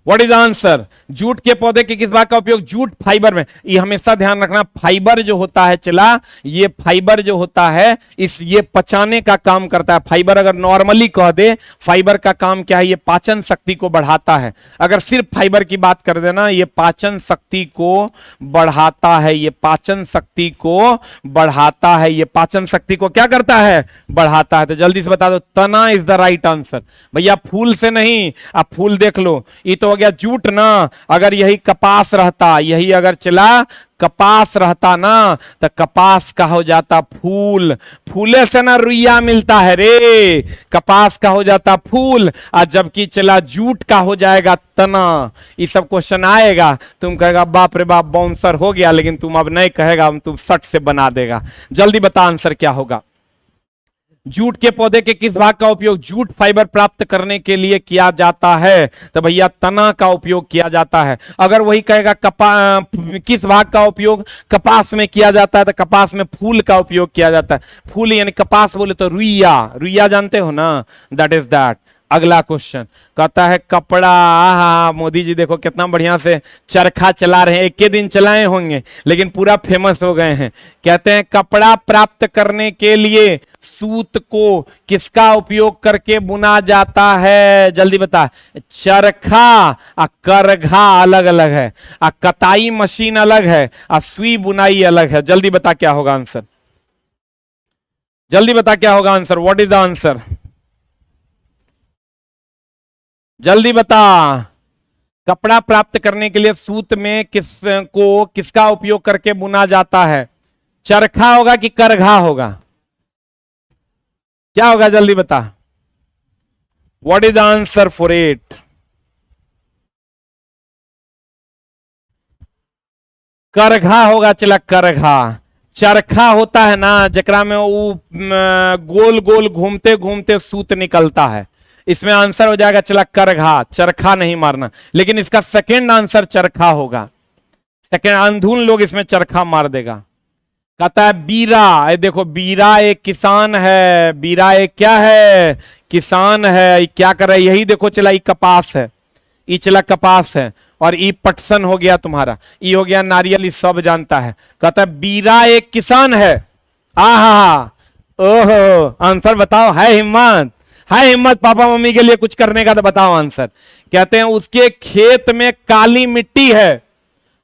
What is answer? Jute के पौधे के किस भाग का उपयोग जूट फाइबर में? ये हमेशा ध्यान रखना, फाइबर जो होता है चला, ये फाइबर जो होता है ये पचाने का काम करता है। फाइबर अगर नॉर्मली कह दे, फाइबर का काम क्या है? ये पाचन शक्ति को बढ़ाता है। अगर सिर्फ फाइबर की बात कर देना, ये पाचन शक्ति को बढ़ाता है, ये पाचन शक्ति को बढ़ाता है, ये पाचन शक्ति को क्या करता है? बढ़ाता है। तो जल्दी से बता दो, तना इज द राइट आंसर। भैया फूल से नहीं, आप फूल देख लो, ये तो गया जूट ना। अगर यही कपास रहता, यही अगर चला कपास रहता ना, तो कपास का हो जाता फूल। फूले से ना रुइया मिलता है रे, कपास का हो जाता फूल, और जबकि चला जूट का हो जाएगा तना। ये सब क्वेश्चन आएगा, तुम कहेगा बाप रे बाप बाउंसर हो गया, लेकिन तुम अब नहीं कहेगा, तुम सट से बना देगा। जल्दी बता आंसर क्या होगा? जूट के पौधे के किस भाग का उपयोग जूट फाइबर प्राप्त करने के लिए किया जाता है? तो भैया तना का उपयोग किया जाता है। अगर वही कहेगा किस भाग का उपयोग कपास में किया जाता है, तो कपास में फूल का उपयोग किया जाता है। फूल यानी कपास बोले तो रुइया, रुइया जानते हो ना, दैट इज दैट। अगला क्वेश्चन कहता है कपड़ा। मोदी जी देखो कितना बढ़िया से चरखा चला रहे हैं, एक के दिन चलाए होंगे लेकिन पूरा फेमस हो गए हैं। कहते हैं कपड़ा प्राप्त करने के लिए सूत को किसका उपयोग करके बुना जाता है? जल्दी बता। चरखा और करघा अलग अलग है, और कताई मशीन अलग है, और सुई बुनाई अलग है। जल्दी बता क्या होगा आंसर? जल्दी बता क्या होगा answer? What is the answer? जल्दी बता। कपड़ा प्राप्त करने के लिए सूत में किसका उपयोग करके बुना जाता है? चरखा होगा कि करघा होगा? क्या होगा? जल्दी बता। What is the answer for it? करघा होगा। चला करघा। चरखा होता है ना, जकरा में वो गोल गोल घूमते घूमते सूत निकलता है। इसमें आंसर हो जाएगा चला करघा, चरखा नहीं मारना। लेकिन इसका सेकंड आंसर चरखा होगा। सेकंड, अंधुन लोग इसमें चरखा मार देगा। कहता है बीरा, देखो बीरा एक किसान है, बीरा एक क्या है, किसान है। क्या कर रहा है, यही देखो चला ई कपास है, ई चला कपास है, और ई पटसन हो गया तुम्हारा, ई हो गया नारियल, ई सब जानता है। कहता है बीरा एक किसान है। आहा, ओहो, आंसर बताओ, है हिम्मत, है हिम्मत पापा मम्मी के लिए कुछ करने का, तो बताओ आंसर। कहते हैं उसके खेत में काली मिट्टी है,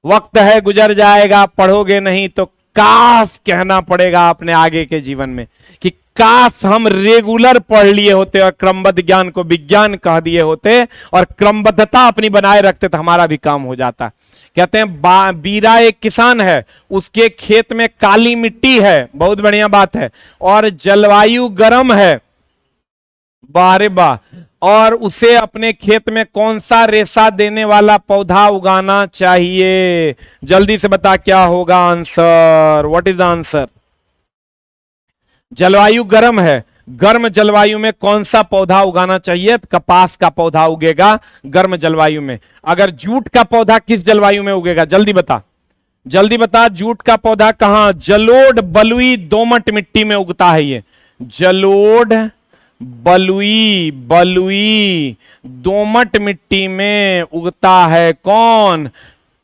वक्त है गुजर जाएगा, पढ़ोगे नहीं तो काश कहना पड़ेगा अपने आगे के जीवन में कि काश हम रेगुलर पढ़ लिए होते और क्रमबद्ध ज्ञान को विज्ञान कह दिए होते और क्रमबद्धता अपनी बनाए रखते तो हमारा भी काम हो जाता। कहते हैं बीरा एक किसान है, उसके खेत में काली मिट्टी है, बहुत बढ़िया बात है, और जलवायु गर्म है, बारे वाह, और उसे अपने खेत में कौन सा रेशा देने वाला पौधा उगाना चाहिए। जल्दी से बता क्या होगा answer, what is the answer. जलवायु गर्म है, गर्म जलवायु में कौन सा पौधा उगाना चाहिए, तो कपास का पौधा उगेगा गर्म जलवायु में। अगर जूट का पौधा किस जलवायु में उगेगा, जल्दी बता, जल्दी बता, जूट का पौधा कहां, जलोढ़ बलुई दोमट मिट्टी में उगता है। ये जलोढ़ बलुई बलुई दोमट मिट्टी में उगता है। कौन,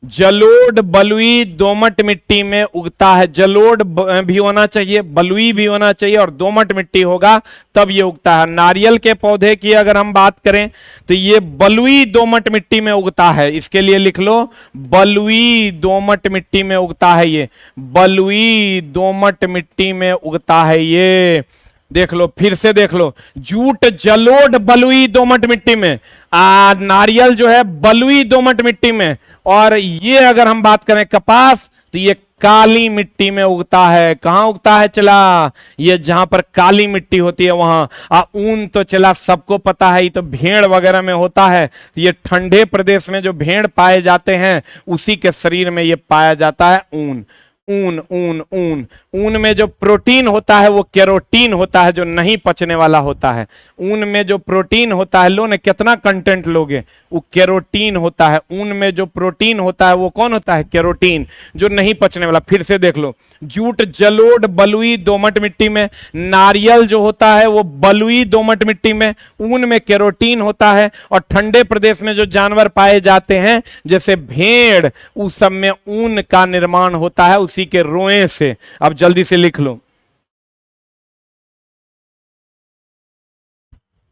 जलोढ़ बलुई दोमट मिट्टी में उगता है। जलोढ़ भी होना चाहिए, बलुई भी होना चाहिए, और दोमट मिट्टी होगा तब ये उगता है। नारियल के पौधे की अगर हम बात करें तो ये बलुई दोमट मिट्टी में उगता है, इसके लिए लिख लो बलुई दोमट मिट्टी में उगता है। ये बलुई दोमट मिट्टी में उगता है। ये देख लो, फिर से देख लो, जूट जलोढ़ बलुई दोमट मिट्टी में, नारियल जो है बलुई दोमट मिट्टी में, और ये अगर हम बात करें कपास तो ये काली मिट्टी में उगता है। कहां उगता है चला, ये जहां पर काली मिट्टी होती है वहां। ऊन तो चला सबको पता है, ये तो भेड़ वगैरह में होता है, ये ठंडे प्रदेश में जो भेड़ पाए जाते हैं उसी के शरीर में ये पाया जाता है ऊन। ऊन ऊन ऊन ऊन में जो प्रोटीन होता है वो केरोटीन होता है, जो नहीं पचने वाला होता है। ऊन में जो प्रोटीन होता है, लो ने कितना कंटेंट लोगे, वो केरोटीन होता है। ऊन में जो प्रोटीन होता है वो कौन होता है, केरोटीन, जो नहीं पचने वाला। फिर से देख लो, जूट जलोढ़ बलुई दोमट मिट्टी में, नारियल जो होता है वो बलुई दोमट मिट्टी में, ऊन में केरोटीन होता है, और ठंडे प्रदेश में जो जानवर पाए जाते हैं जैसे भेड़, उस सब में ऊन का निर्माण होता है उसी के रोए से। अब जल्दी से लिख लो।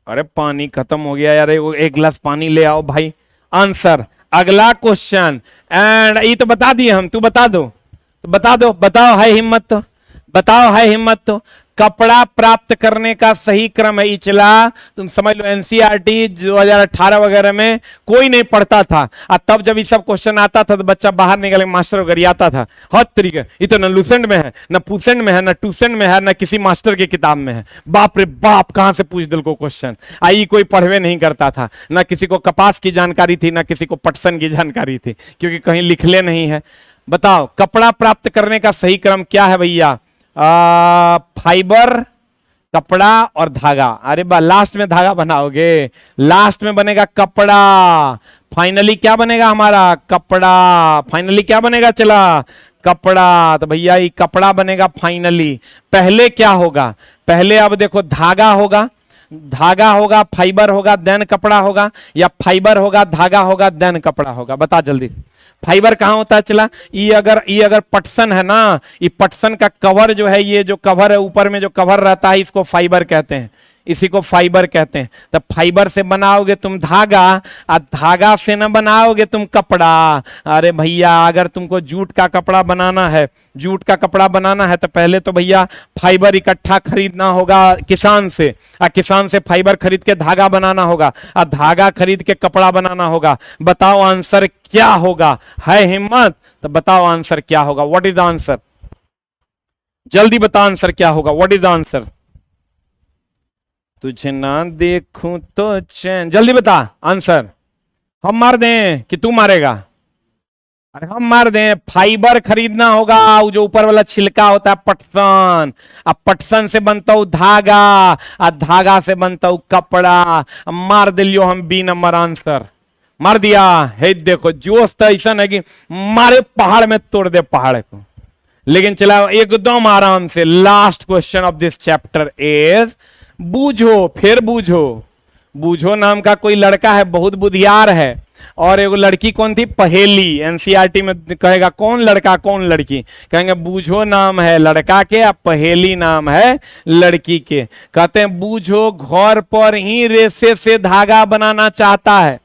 अरे पानी खत्म हो गया यार, एक गिलास पानी ले आओ भाई। आंसर, अगला क्वेश्चन, एंड ये तो बता दिए हम, तू बता दो, तो बता दो, बताओ, है हिम्मत तो बताओ, है हिम्मत तो। कपड़ा प्राप्त करने का सही क्रम है इचला, तुम समझ लो एनसीईआरटी 2018 वगैरह में कोई नहीं पढ़ता था, और तब जब ये सब क्वेश्चन आता था तो बच्चा बाहर निकल के मास्टर गरियाता था हर तरीके। ये तो न लूसेंट में है, न पूसेंट में है, न टूसेंट में है, न किसी मास्टर की किताब में है। बाप रे बाप, कहां से पूछ दिल को क्वेश्चन। आई कोई पढ़वे नहीं करता था, न किसी को कपास की जानकारी थी, न किसी को पटसन की जानकारी थी, क्योंकि कहीं लिखले नहीं है। बताओ कपड़ा प्राप्त करने का सही क्रम क्या है भैया। फाइबर, कपड़ा और धागा। अरे बा, लास्ट में धागा बनाओगे, लास्ट में बनेगा कपड़ा। फाइनली क्या बनेगा हमारा, कपड़ा। फाइनली क्या बनेगा चला, कपड़ा। तो भैया ये कपड़ा बनेगा फाइनली। पहले क्या होगा, पहले अब देखो धागा होगा, धागा होगा, फाइबर होगा, देन कपड़ा होगा, या फाइबर होगा, धागा होगा, देन कपड़ा होगा। बता जल्दी। फाइबर कहां होता है चला, ये अगर पटसन है ना, ये पटसन का कवर जो है, ये जो कवर है ऊपर में जो कवर रहता है, इसको फाइबर कहते हैं, इसी को फाइबर कहते हैं। तो फाइबर से बनाओगे तुम धागा, और धागा से ना बनाओगे तुम कपड़ा। अरे भैया, अगर तुमको जूट का कपड़ा बनाना है, जूट का कपड़ा बनाना है, तो पहले तो भैया फाइबर इकट्ठा खरीदना होगा किसान से, और किसान से फाइबर खरीद के धागा बनाना होगा, और धागा खरीद के कपड़ा बनाना होगा। बताओ आंसर क्या होगा, है हिम्मत तो बताओ आंसर क्या होगा, व्हाट इज द आंसर। जल्दी बता आंसर क्या होगा, व्हाट इज द आंसर। तुझे ना देखूं तो चैन, जल्दी बता आंसर। हम मार दें कि तू मारेगा, अरे हम मार दें। फाइबर खरीदना होगा, वो जो ऊपर वाला छिलका होता है पटसन, अब पटसन से बनता हूं धागा, और धागा से बनता हूं कपड़ा। मार दिलियो हम बी नंबर आंसर, मार दिया है। देखो जोश तो ऐसा है कि मारे पहाड़ में तोड़ दे पहाड़ को, लेकिन चला एकदम आराम से, last question of this chapter is बूझो, फिर बूझो। बूझो नाम का कोई लड़का है, बहुत बुधियार है, और एगो लड़की कौन थी, पहेली। एनसीईआरटी में कहेगा कौन लड़का कौन लड़की, कहेंगे बूझो नाम है लड़का के, अब पहेली नाम है लड़की के। कहते हैं बूझो घर पर ही रेशे से धागा बनाना चाहता है।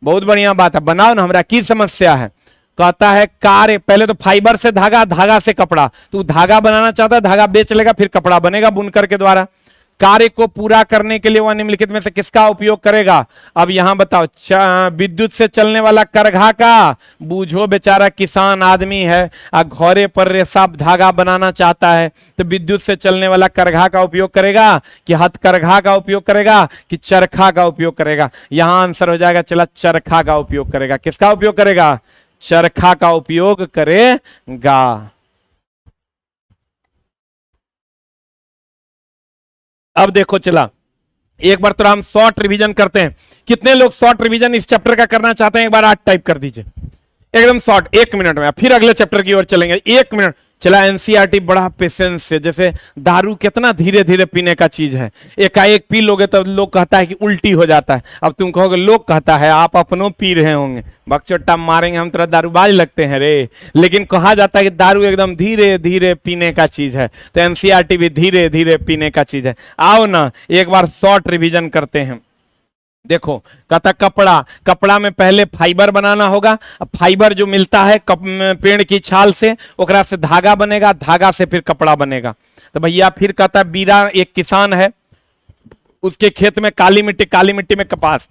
बहुत बढ़िया बात है, बनाओ ना, हमरा की समस्या है। कहता है कार्य, पहले तो फाइबर से धागा, धागा से कपड़ा, तू धागा बनाना चाहता है, धागा बेच लेगा, फिर कपड़ा बनेगा बुनकर के द्वारा। कार्य को पूरा करने के लिए वह निम्नलिखित में से किसका उपयोग करेगा। अब यहां बताओ, विद्युत से चलने वाला करघा का। बूझो बेचारा किसान आदमी है, घोड़े पर रेशा धागा बनाना चाहता है, तो विद्युत से चलने वाला करघा का उपयोग करेगा कि हथकरघा का उपयोग करेगा कि चरखा का उपयोग करेगा। यहां आंसर हो जाएगा, चला चरखा का उपयोग करेगा। किसका उपयोग करेगा, चरखा का उपयोग करेगा। अब देखो, चला एक बार तो हम शॉर्ट रिवीजन करते हैं। कितने लोग शॉर्ट रिवीजन इस चैप्टर का करना चाहते हैं, एक बार आज टाइप कर दीजिए एकदम शॉर्ट, 1 मिनट में। फिर अगले चैप्टर की ओर चलेंगे, 1 मिनट। चला एनसीईआरटी बड़ा पेशेंस से, जैसे दारू कितना धीरे धीरे पीने का चीज है, एकाएक पी लोगे तो लोग कहता है कि उल्टी हो जाता है। अब तुम कहोगे लोग कहता है, आप अपनों पी रहे होंगे, बकचोट्टा मारेंगे हम, तेरा दारूबाज लगते हैं रे। लेकिन कहा जाता है कि दारू एकदम धीरे धीरे पीने का चीज है, तो एनसीईआरटी भी धीरे धीरे पीने का चीज है। आओ ना एक बार शॉर्ट रिवीजन करते हैं। देखो, कहता कपड़ा, कपड़ा में पहले फाइबर बनाना होगा। अब फाइबर जो मिलता है पेड़ की छाल से, ओकरा से धागा बनेगा, धागा से फिर कपड़ा बनेगा। तो भैया फिर कहता बीरा, एक किसान है, उसके खेत में काली मिट्टी, काली मिट्टी में कपास,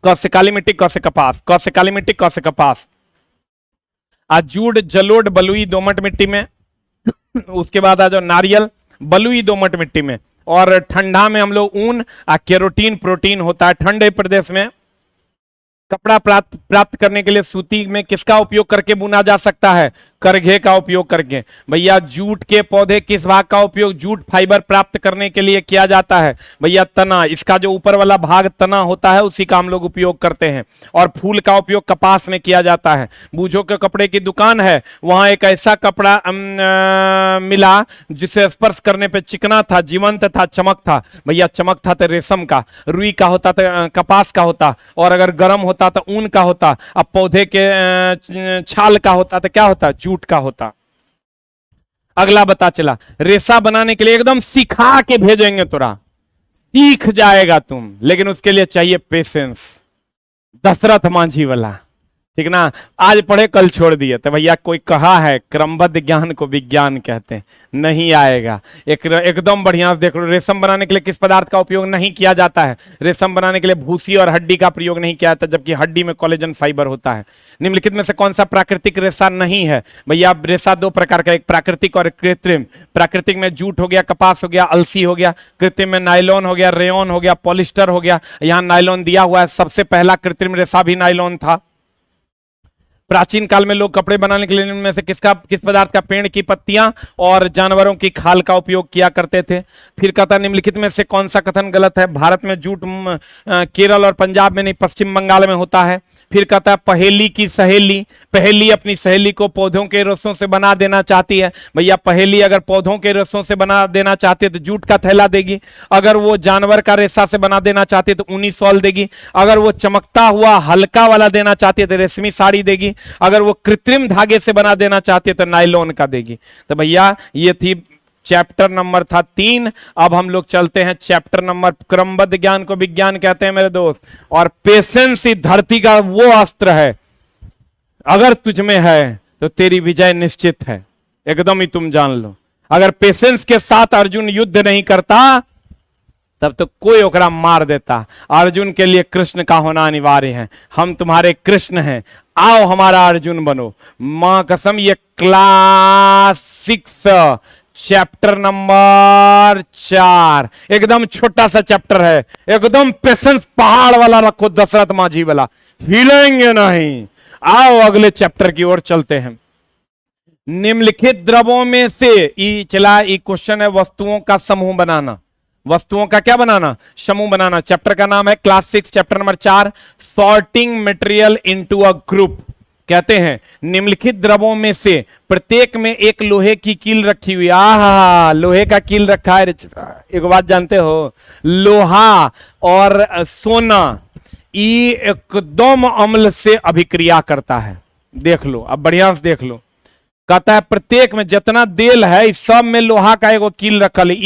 क से काली मिट्टी, क से कपास, क से काली मिट्टी, क से कपास। जूड जलोड बलुई दोमट मिट्टी में। उसके बाद आ जाओ नारियल, बलुई दोमट मिट्टी में। और ठंडा में हम लोग ऊन, केरोटीन प्रोटीन होता है ठंडे प्रदेश में। कपड़ा प्राप्त करने के लिए सूती में किसका उपयोग करके बुना जा सकता है, करघे का उपयोग करके। भैया जूट के पौधे किस भाग का उपयोग जूट फाइबर प्राप्त करने के लिए किया जाता है, भैया तना, इसका जो ऊपर वाला भाग तना होता है उसी का हम लोग उपयोग करते हैं। और फूल का उपयोग कपास में किया जाता है। बूझो के कपड़े की दुकान है, वहां एक ऐसा कपड़ा मिला जिसे स्पर्श करने पे चिकना था, जीवंत था, चमक था। भैया चमक था तो रेशम का, रुई का होता तो कपास का होता, और अगर गर्म होता तो ऊन का होता। अब पौधे के छाल का होता तो क्या होता, जूट का होता। अगला बता चला, रेशा बनाने के लिए एकदम सिखा के भेजेंगे, तोरा सीख जाएगा तुम, लेकिन उसके लिए चाहिए पेशेंस। दशरथ मांझी वाला, ठीक ना, आज पढ़े कल छोड़ दिए। तो भैया कोई कहा है क्रमबद्ध ज्ञान को विज्ञान कहते हैं, नहीं आएगा। एकदम बढ़िया देख लो, रेशम बनाने के लिए किस पदार्थ का उपयोग नहीं किया जाता है, रेशम बनाने के लिए भूसी और हड्डी का प्रयोग नहीं किया जाता, जबकि हड्डी में कोलेजन फाइबर होता है। निम्नलिखित में से कौन सा प्राकृतिक रेशा नहीं है। भैया रेशा 2 प्रकार का, एक प्राकृतिक और कृत्रिम। प्राकृतिक में जूट हो गया, कपास हो गया, अलसी हो गया। कृत्रिम में नायलॉन हो गया, रेयन हो गया, पॉलिस्टर हो गया। यहाँ नायलॉन दिया हुआ है, सबसे पहला कृत्रिम रेशा भी नायलॉन था। प्राचीन काल में लोग कपड़े बनाने के लिए इनमें से किस पदार्थ का, पेड़ की पत्तियां और जानवरों की खाल का उपयोग किया करते थे। फिर कहता निम्नलिखित में से कौन सा कथन गलत है, भारत में जूट केरल और पंजाब में नहीं, पश्चिम बंगाल में होता है। फिर कहता है पहेली की सहेली, पहेली अपनी सहेली को पौधों के रसों से बना देना चाहती है। भैया पहेली अगर पौधों के रसों से बना देना चाहती है तो जूट का थैला देगी, अगर वो जानवर का रेशा से बना देना चाहती है तो ऊनी सॉल देगी, अगर वो चमकता हुआ हल्का वाला देना चाहती है तो रेशमी साड़ी देगी, अगर वो कृत्रिम धागे से बना देना चाहती है तो नायलॉन का देगी। तो भैया ये थी चैप्टर नंबर था 3। अब हम लोग चलते हैं चैप्टर नंबर, क्रमबद्ध ज्ञान को विज्ञान कहते हैं मेरे दोस्त। और पेशेंस ही धरती का वो अस्त्र है, अगर तुझ में है तो तेरी विजय निश्चित है, एकदम ही तुम जान लो। अगर पेशेंस के साथ अर्जुन युद्ध नहीं करता तब तो कोई ओकरा मार देता। अर्जुन के लिए कृष्ण का होना अनिवार्य है। हम तुम्हारे कृष्ण हैं, आओ हमारा अर्जुन बनो। मां कसम, ये क्लास 6 चैप्टर नंबर 4 एकदम छोटा सा चैप्टर है, एकदम पेशेंस पहाड़ वाला रखो, दशरथ मांझी वाला, हिलेंगे नहीं। आओ अगले चैप्टर की ओर चलते हैं। निम्नलिखित द्रवों में से ई क्वेश्चन है, वस्तुओं का समूह बनाना। वस्तुओं का क्या बनाना, समूह बनाना। चैप्टर का नाम है class 6 chapter number 4, sorting material into a group. कहते हैं निम्नलिखित द्रवों में से प्रत्येक में एक लोहे की कील रखी हुई। आहा, लोहे का कील रखा है। एक बात जानते हो, लोहा और सोना ये एकदम अम्ल से अभिक्रिया करता है। देख लो, अब बढ़िया से देख लो। कहता है प्रत्येक में जितना देल है इस सब में लोहा का एगो कील रखल है।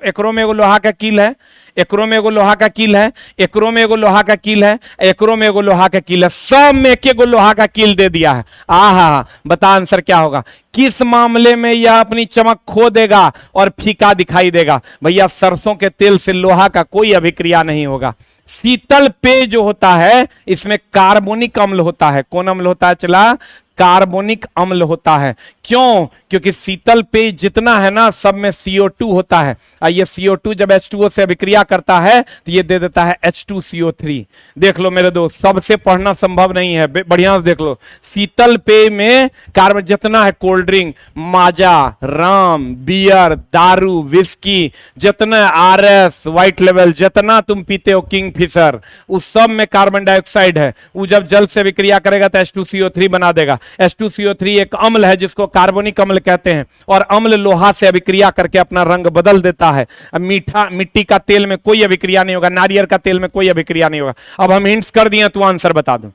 एकरो में एगो लोहा का कील है, एकरो में एगो लोहा का कील है, एकरो में एगो लोहा का कील है, एकरो में एगो लोहा का कील है। सब में एक एगो लोहा का कील दे दिया है। आहा, बता आंसर क्या होगा? किस मामले में यह अपनी चमक खो देगा और फीका दिखाई देगा? भैया सरसों के तेल से लोहा का कोई अभिक्रिया नहीं होगा। शीतल पेय जो होता है इसमें कार्बोनिक अम्ल होता है। कौन अम्ल होता है? चला, कार्बोनिक अम्ल होता है। क्यों? क्योंकि शीतल पेय जितना है ना सब में CO2 होता है। ये CO2 जब H2O से अभिक्रिया करता है तो ये दे देता है H2CO3। देख लो मेरे दोस्त, सबसे पढ़ना संभव नहीं है, बढ़िया से देख लो। शीतल पेय में कार्बन जितना है, कोल्ड ड्रिंक, माजा, राम, बियर, दारू, विस्की, जितना RS, व्हाइट लेवल, जितना तुम पीते हो, किंगफिशर, उस सब में कार्बन डाइऑक्साइड है। वो जब जल से अभिक्रिया करेगा तो H2CO3 बना देगा। H2CO3 एक अम्ल है जिसको कार्बनिक अम्ल कहते हैं, और अम्ल लोहा से अभिक्रिया करके अपना रंग बदल देता है। मिट्टी का तेल में कोई अभिक्रिया नहीं होगा, नारियल का तेल में कोई अभिक्रिया नहीं होगा। अब हम हिंट्स कर दिए, तू आंसर बता दो।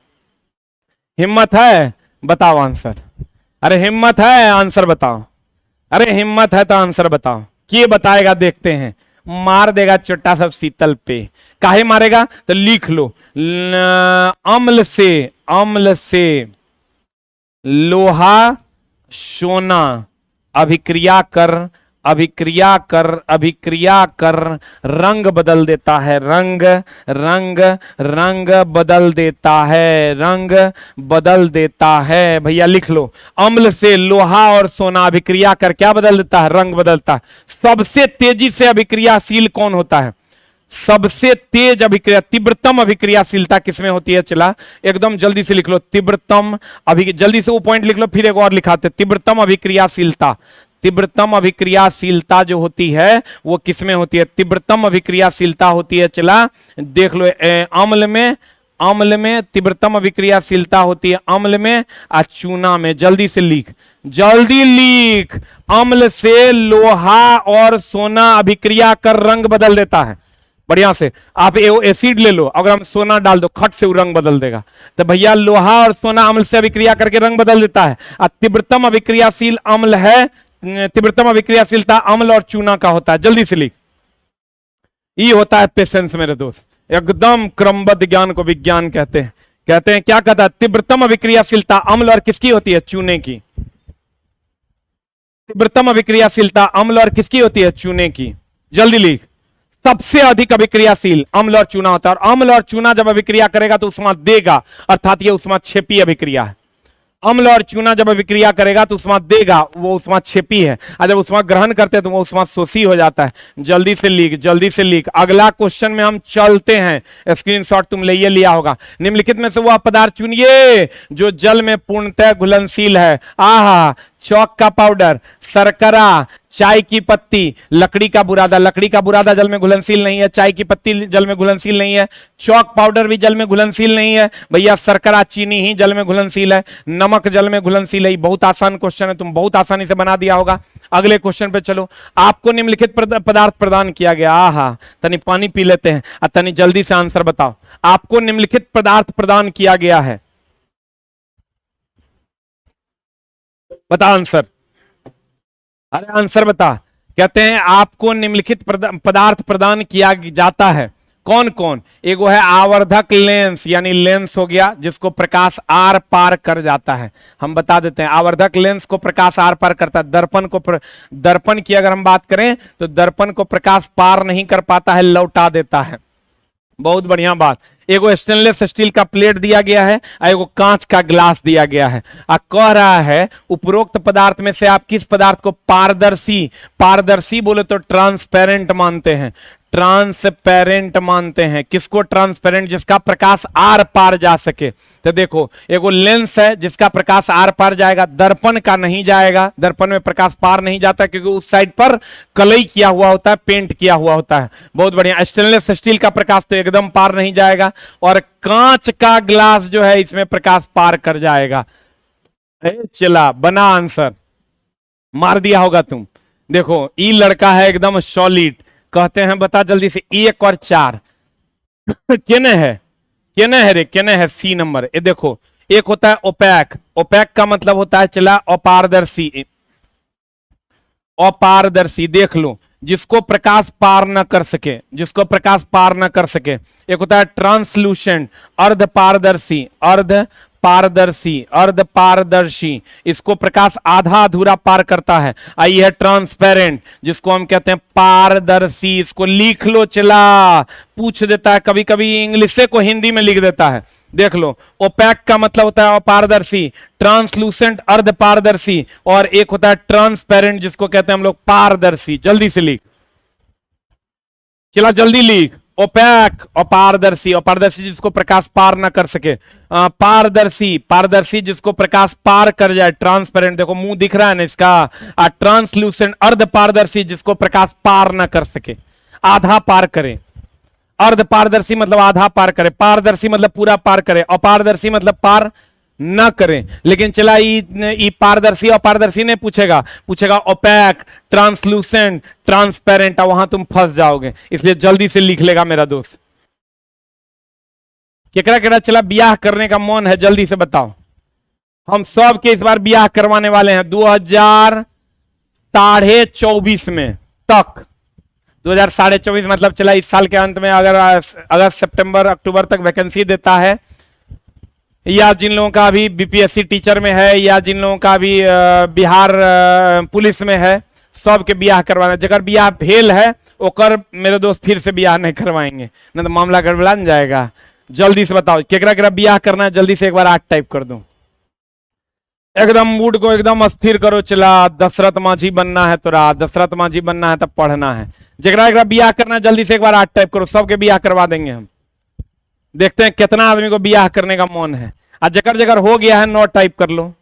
हिम्मत है? बताओ आंसर। अरे हिम्मत है? आंसर बताओ। अरे हिम्मत है तो आंसर बताओ। क्या बताएगा देखते हैं। मार देगा छोटा सा शीतल पे। काहे मारेगा? तो लिख लो, अम्ल से लोहा सोना अभिक्रिया कर रंग बदल देता है। रंग बदल देता है। भैया लिख लो, अम्ल से लोहा और सोना अभिक्रिया कर क्या बदल देता है? रंग बदलता है। सबसे तेजी से अभिक्रियाशील कौन होता है? सबसे तेज अभिक्रिया, तीव्रतम अभिक्रियाशीलता किसमें होती है? चला एकदम जल्दी से लिख लो, जल्दी से वो पॉइंट लिख लो, फिर एक और लिखाते। तीव्रतम अभिक्रियाशीलता जो होती है वो किसमें होती है? तीव्रतम अभिक्रियाशीलता होती है। चला देख लो, अम्ल में तीव्रतम अभिक्रियाशीलता होती है, अम्ल में और चूना में। जल्दी से लिख, अम्ल से लोहा और सोना अभिक्रिया कर रंग बदल देता है। बढ़िया से आप एसिड ले लो, अगर हम सोना डाल दो खट से वो रंग बदल देगा। तो भैया लोहा और सोना अम्ल से अभिक्रिया करके रंग बदल देता है। और तीव्रतम अभिक्रियाशील अम्ल है, तीव्रतम अभिक्रियाशीलता अम्ल और चूना का होता है। जल्दी से लिख, ये होता है पेशेंस मेरे दोस्त। एकदम क्रमबद्ध ज्ञान को विज्ञान कहते हैं। क्या कहता है? तीव्रतम अभिक्रियाशीलता अम्ल और किसकी होती है? चूने की। तीव्रतम अभिक्रियाशीलता अम्ल और किसकी होती है? चूने की। जल्दी लिख, सबसे अधिक अभिक्रियाशील अम्ल और चूना होता है। और अम्ल और चूना जब अभिक्रिया करेगा तो उष्मा देगा, अर्थात ये उष्माक्षेपी अभिक्रिया है। अम्ल और चूना जब अभिक्रिया करेगा तो उष्मा देगा, वो उष्माक्षेपी है। और जब उष्मा ग्रहण करते हैं तो वो उष्माशोषी हो जाता है। जल्दी से लिख। अगला क्वेश्चन में हम चलते हैं। स्क्रीनशॉट तुम ले लिया होगा। निम्नलिखित में से वह पदार्थ चुनिए जो जल में पूर्णतः घुलनशील है। आहा, चौक का पाउडर, शर्करा, चाय की पत्ती, लकड़ी का बुरादा जल में घुलनशील नहीं है, चाय की पत्ती जल में घुलनशील नहीं है, चौक पाउडर भी जल में घुलनशील नहीं है। भैया शर्करा, चीनी ही जल में घुलनशील है, नमक जल में घुलनशील है। बहुत आसान क्वेश्चन है, तुम बहुत आसानी से बना दिया होगा। अगले क्वेश्चन पे चलो। आपको निम्नलिखित पदार्थ प्रदान किया गया। आहा, तनी पानी पी लेते हैं और तनी जल्दी से आंसर बताओ। आपको निम्नलिखित पदार्थ प्रदान किया गया है। बता आंसर। अरे आंसर बता। कहते हैं आपको निम्नलिखित पदार्थ प्रदान किया जाता है। कौन कौन? एगो है आवर्धक लेंस, यानी लेंस हो गया जिसको प्रकाश आर पार कर जाता है। हम बता देते हैं, आवर्धक लेंस को प्रकाश आर पार करता है। दर्पण की अगर हम बात करें तो दर्पण को प्रकाश पार नहीं कर पाता है, लौटा देता है। बहुत बढ़िया बात। एगो स्टेनलेस स्टील का प्लेट दिया गया है और एगो कांच का ग्लास दिया गया है। कह रहा है उपरोक्त पदार्थ में से आप किस पदार्थ को पारदर्शी बोले तो ट्रांसपेरेंट मानते हैं। ट्रांसपेरेंट मानते हैं। किसको ट्रांसपेरेंट? जिसका प्रकाश आर पार जा सके। तो देखो, एगो लेंस है जिसका प्रकाश आर पार जाएगा, दर्पण का नहीं जाएगा, दर्पण में प्रकाश पार नहीं जाता क्योंकि उस साइड पर कलई किया हुआ होता है, पेंट किया हुआ होता है। बहुत बढ़िया। स्टेनलेस स्टील का प्रकाश तो एकदम पार नहीं जाएगा, और कांच का ग्लास जो है इसमें प्रकाश पार कर जाएगा। चला, बना आंसर, मार दिया होगा तुम। देखो, ई लड़का है एकदम सॉलिड। कहते हैं बता जल्दी से, 1 और 4 केने है? केने है रे? केने है? C number. ये देखो, एक होता है ओपैक। ओपैक का मतलब होता है चला अपारदर्शी। अपारदर्शी देख लो, जिसको प्रकाश पार न कर सके, जिसको प्रकाश पार न कर सके। एक होता है ट्रांसलूसेंट, अर्ध पारदर्शी, अर्ध पारदर्शी, अर्ध पारदर्शी, इसको प्रकाश आधा अधूरा पार करता है। आई है ट्रांसपेरेंट, जिसको हम कहते हैं पारदर्शी। इसको लिख लो, चला पूछ देता है कभी कभी इंग्लिश को हिंदी में लिख देता है। देख लो, ओपैक का मतलब होता है अपारदर्शी, ट्रांसलूसेंट अर्ध पारदर्शी, और एक होता है ट्रांसपेरेंट जिसको कहते हैं हम लोग पारदर्शी। जल्दी से लिख, चला जल्दी लिख। ओपैक अपारदर्शी, अपारदर्शी जिसको प्रकाश पार ना कर सके। पारदर्शी, पारदर्शी जिसको प्रकाश पार कर जाए। ट्रांसपेरेंट, देखो मुंह दिख रहा है ना इसका। ट्रांसलूसेंट अर्ध पारदर्शी जिसको प्रकाश पार ना कर सके, आधा पार करे। अर्ध पारदर्शी मतलब आधा पार करे, पारदर्शी मतलब पूरा पार करे, अपारदर्शी मतलब पार ना करें। लेकिन चला ई पारदर्शी अपारदर्शी ने पूछेगा ओपैक, ट्रांसलूसेंट, ट्रांसपेरेंट, वहां तुम फंस जाओगे। इसलिए जल्दी से लिख लेगा मेरा दोस्त। केकरा केकरा चला ब्याह करने का मन है? जल्दी से बताओ। हम सब के इस बार ब्याह करवाने वाले हैं 2024 में तक। 2024 मतलब चला इस साल के अंत में, अगर अगस्त सितंबर अक्टूबर तक वैकेंसी देता है, या जिन लोगों का अभी बीपीएससी टीचर में है, या जिन लोगों का अभी बिहार पुलिस में है, सबके ब्याह करवाना। जगह ब्याह भेल है ओकर मेरे दोस्त फिर से ब्याह नहीं करवाएंगे, नहीं तो मामला गड़बड़ा जाएगा। जल्दी से बताओ केकरा केकरा ब्याह करना है? जल्दी से एक बार 8 टाइप कर दो। एकदम मूड को एकदम अस्थिर करो। चला, दशरथ मांझी बनना है तोरा, दशरथ मांझी बनना है तब पढ़ना है। जगरा जगरा ब्याह करना है जल्दी से एक बार 8 टाइप करो, सबके ब्याह करवा देंगे हम। देखते हैं कितना आदमी को ब्याह करने का मन है। आज जकर जकर हो गया है 9 टाइप कर लो।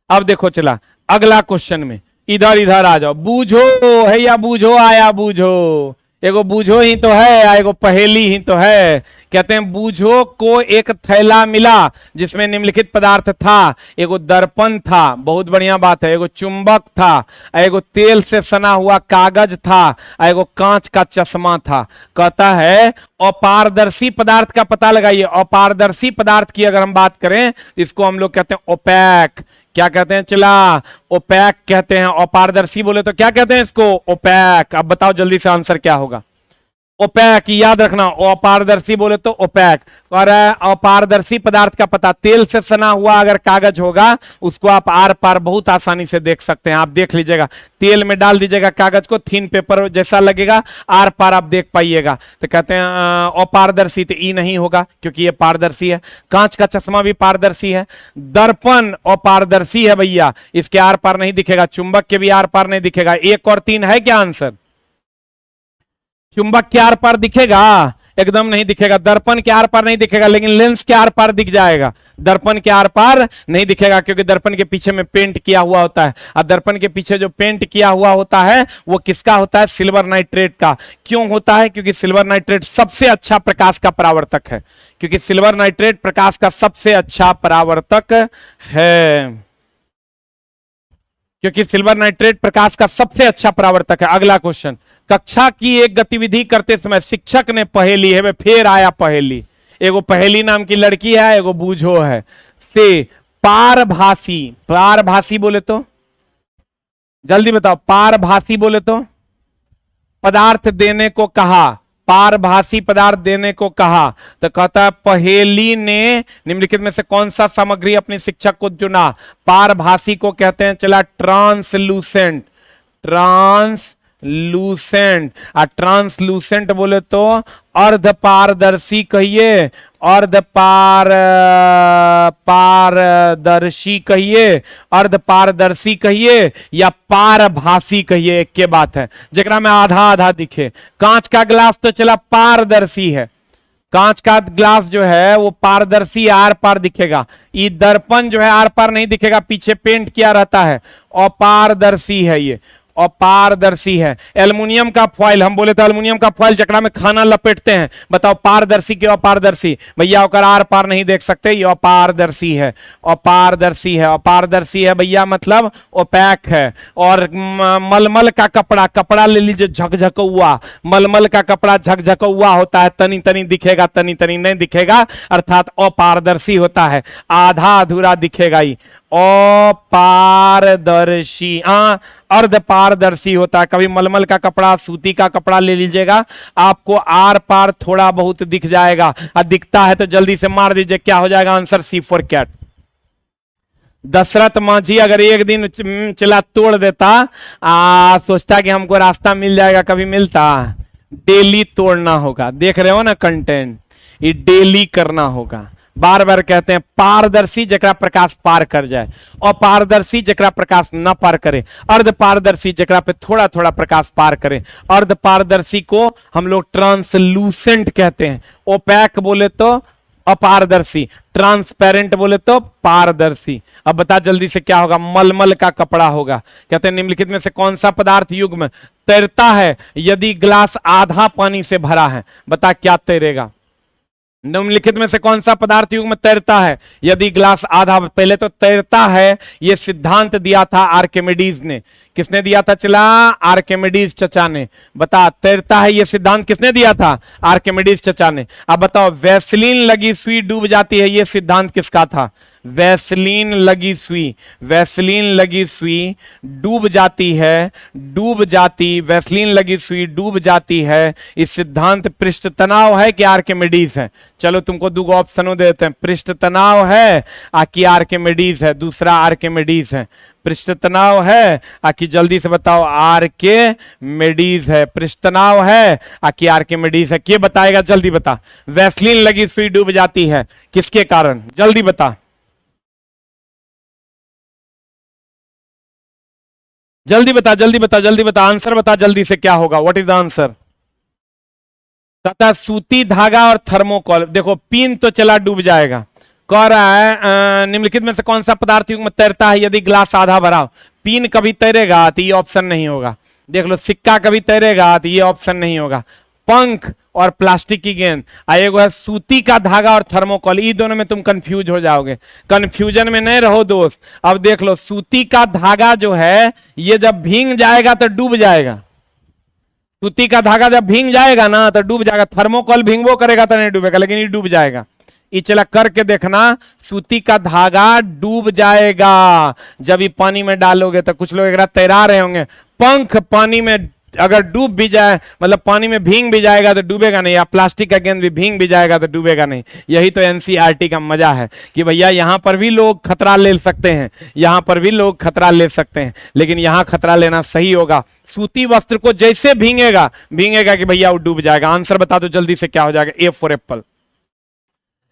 अब देखो चला अगला क्वेश्चन में, इधर इधर आ जाओ। बूझो है या बूझो आया बूझो, एगो बूझो ही तो है या एगो पहेली ही तो है। कहते हैं बूझो को एक थैला मिला जिसमें निम्नलिखित पदार्थ था। एगो दर्पण था, बहुत बढ़िया बात है, एगो चुंबक था, एगो तेल से सना हुआ कागज था, एगो कांच का चश्मा था। कहता है अपारदर्शी पदार्थ का पता लगाइए। अपारदर्शी पदार्थ की अगर हम बात करें इसको हम लोग कहते हैं ओपैक। क्या कहते हैं? चला ओपैक कहते हैं। अपारदर्शी बोले तो क्या कहते हैं इसको? ओपैक। अब बताओ जल्दी से आंसर क्या होगा? ओपैक, याद रखना। अपारदर्शी बोले तो ओपैक। और अपारदर्शी पदार्थ का पता, तेल से सना हुआ अगर कागज होगा उसको आप आर पार बहुत आसानी से देख सकते हैं। आप देख लीजिएगा, तेल में डाल दीजिएगा कागज को, थीन पेपर जैसा लगेगा, आर पार आप देख पाइएगा। तो कहते हैं अपारदर्शी, तो ई नहीं होगा क्योंकि ये पारदर्शी है। कांच का चश्मा भी पारदर्शी है। दर्पण अपारदर्शी है भैया, इसके आर पार नहीं दिखेगा। चुंबक के भी आर पार नहीं दिखेगा। 1 और 3 है क्या आंसर? चुंबक के आर पार दिखेगा? एकदम नहीं दिखेगा। दर्पण के आर पार नहीं दिखेगा, लेकिन लेंस के आर पार दिख जाएगा। दर्पण के आर पार नहीं दिखेगा क्योंकि दर्पण के पीछे में पेंट किया हुआ होता है। और दर्पण के पीछे जो पेंट किया हुआ होता है वो किसका होता है? सिल्वर नाइट्रेट का। क्यों होता है? क्योंकि सिल्वर नाइट्रेट सबसे अच्छा प्रकाश का परावर्तक है। क्योंकि सिल्वर नाइट्रेट प्रकाश का सबसे अच्छा परावर्तक है। क्योंकि सिल्वर नाइट्रेट प्रकाश का सबसे अच्छा परावर्तक है। अगला क्वेश्चन, कक्षा की एक गतिविधि करते समय शिक्षक ने पहेली है, फिर आया पहेली। एगो पहेली नाम की लड़की है, एगो बूझो है। से पारभासी, पारभासी बोले तो जल्दी बताओ, पारभासी बोले तो पदार्थ देने को कहा। पारभासी पदार्थ देने को कहा तो कहता है पहेली ने निम्नलिखित में से कौन सा सामग्री अपने शिक्षक को चुना? पारभासी को कहते हैं चला ट्रांसलूसेंट। ट्रांसलूसेंट बोले तो अर्ध पारदर्शी कहिए, अर्ध पारदर्शी कहिए, अर्ध पारदर्शी कहिए या पारभासी कहिए, एक के बात है, जरा में आधा आधा दिखे। कांच का गिलास तो चला पारदर्शी है, कांच का ग्लास जो है वो पारदर्शी आर पार दिखेगा, ये दर्पण जो है आर पार नहीं दिखेगा, पीछे पेंट किया रहता है, अपारदर्शी है ये, अपारदर्शी है। एल्युमिनियम का फॉइल, हम बोले तो एल्युमिनियम का फॉइल जकड़ा में खाना लपेटते हैं, बताओ पारदर्शी के अपारदर्शी, भैया होकर आर पार नहीं देख सकते, ये अपारदर्शी है, अपारदर्शी है, अपारदर्शी है भैया मतलब ओपैक है। और मलमल का कपड़ा, कपड़ा ले लीजिए झकझकौआ, मलमल का कपड़ा झकझकौआ होता है, तनी तनी दिखेगा, तनी तनी नहीं दिखेगा, अर्थात अपारदर्शी होता है, आधा अधूरा दिखेगा ही। अपारदर्शी, अर्ध पारदर्शी होता है। कभी मलमल का कपड़ा, सूती का कपड़ा ले लीजिएगा, आपको आर पार थोड़ा बहुत दिख जाएगा, और दिखता है तो जल्दी से मार दीजिए, क्या हो जाएगा answer? C for cat. Dashrath Manjhi अगर एक दिन चला तोड़ देता, सोचता कि हमको रास्ता मिल जाएगा, कभी मिलता? डेली तोड़ना होगा, देख रहे हो ना कंटेंट, ये डेली करना होगा। बार बार कहते हैं पारदर्शी जकरा प्रकाश पार कर जाए, अपारदर्शी जकरा प्रकाश न पार करे, अर्ध पारदर्शी जकरा पे थोड़ा थोड़ा प्रकाश पार करे। अर्ध पारदर्शी को हम लोग ट्रांसलूसेंट कहते हैं, ओपैक बोले तो अपारदर्शी, ट्रांसपेरेंट बोले तो पारदर्शी। अब बता जल्दी से क्या होगा? मलमल का कपड़ा होगा। कहते हैं निम्नलिखित में से कौन सा पदार्थ युग्म तैरता है यदि ग्लास आधा पानी से भरा है? बता क्या तैरेगा? निम्नलिखित में से कौन सा पदार्थ युग्म तैरता है यदि ग्लास आधा? पहले तो तैरता है ये सिद्धांत दिया था आर्किमिडीज ने। किसने दिया था? चला आर्किमिडीज चचा ने। बता तैरता है ये सिद्धांत किसने दिया था? आर्किमिडीज चचा ने। अब बताओ वैसलीन लगी सुई डूब जाती है, ये सिद्धांत किसका था? वैसलीन लगी सुई, वैसलीन लगी सुई डूब जाती है, डूब जाती, वैसलीन लगी सुई डूब जाती है, इस सिद्धांत पृष्ठ तनाव है कि आर्किमिडीज है? चलो तुमको दो ऑप्शनों देते हैं, पृष्ठ तनाव है कि आर्किमिडीज है? दूसरा आर्किमिडीज है। पृष्ठ तनाव है कि जल्दी से बताओ आर्किमिडीज है? पृष्ठ तनाव है कि आर्किमिडीज है? क्या बताएगा? जल्दी बता। वैसलीन लगी सुई डूब जाती है किसके कारण? जल्दी बता, जल्दी बता, जल्दी बता, जल्दी बता, आंसर बता जल्दी से, क्या होगा? What is the answer? तथा सूती धागा और थर्मोकॉल। देखो पिन तो चला डूब जाएगा, कह रहा है निम्नलिखित में से कौन सा पदार्थ युग्म तैरता है यदि ग्लास आधा भरा हो? पिन कभी तैरेगा तो ये ऑप्शन नहीं होगा। देख लो सिक्का कभी तैरेगा तो ये ऑप्शन नहीं होगा। पंख और प्लास्टिक की गेंद, आएगा है सूती का धागा और थर्मोकॉल, ये दोनों में तुम कंफ्यूज हो जाओगे। कंफ्यूजन में नहीं रहो दोस्त। अब देख लो सूती का धागा जो है ये जब भींग जाएगा तो डूब जाएगा। सूती का धागा जब भींग जाएगा ना तो डूब जाएगा। थर्मोकॉल भींगवो करेगा तो नहीं डूबेगा, लेकिन ये डूब जाएगा। ये चला करके देखना, सूती का धागा डूब जाएगा जब ये पानी में डालोगे। तो कुछ लोग तैरा रहे होंगे, पंख पानी में अगर डूब भी जाए, मतलब पानी में भींग भी जाएगा तो डूबेगा नहीं, या प्लास्टिक का गेंद भी भींग भी जाएगा तो डूबेगा नहीं। यही तो एनसीईआरटी का मजा है कि भैया यहाँ पर भी लोग खतरा ले सकते हैं, यहाँ पर भी लोग खतरा ले सकते हैं, लेकिन यहाँ खतरा लेना सही होगा। सूती वस्त्र को जैसे भींगेगा भींगेगा कि भैया वो डूब जाएगा। आंसर बता दो जल्दी से, क्या हो जाएगा? A for Apple.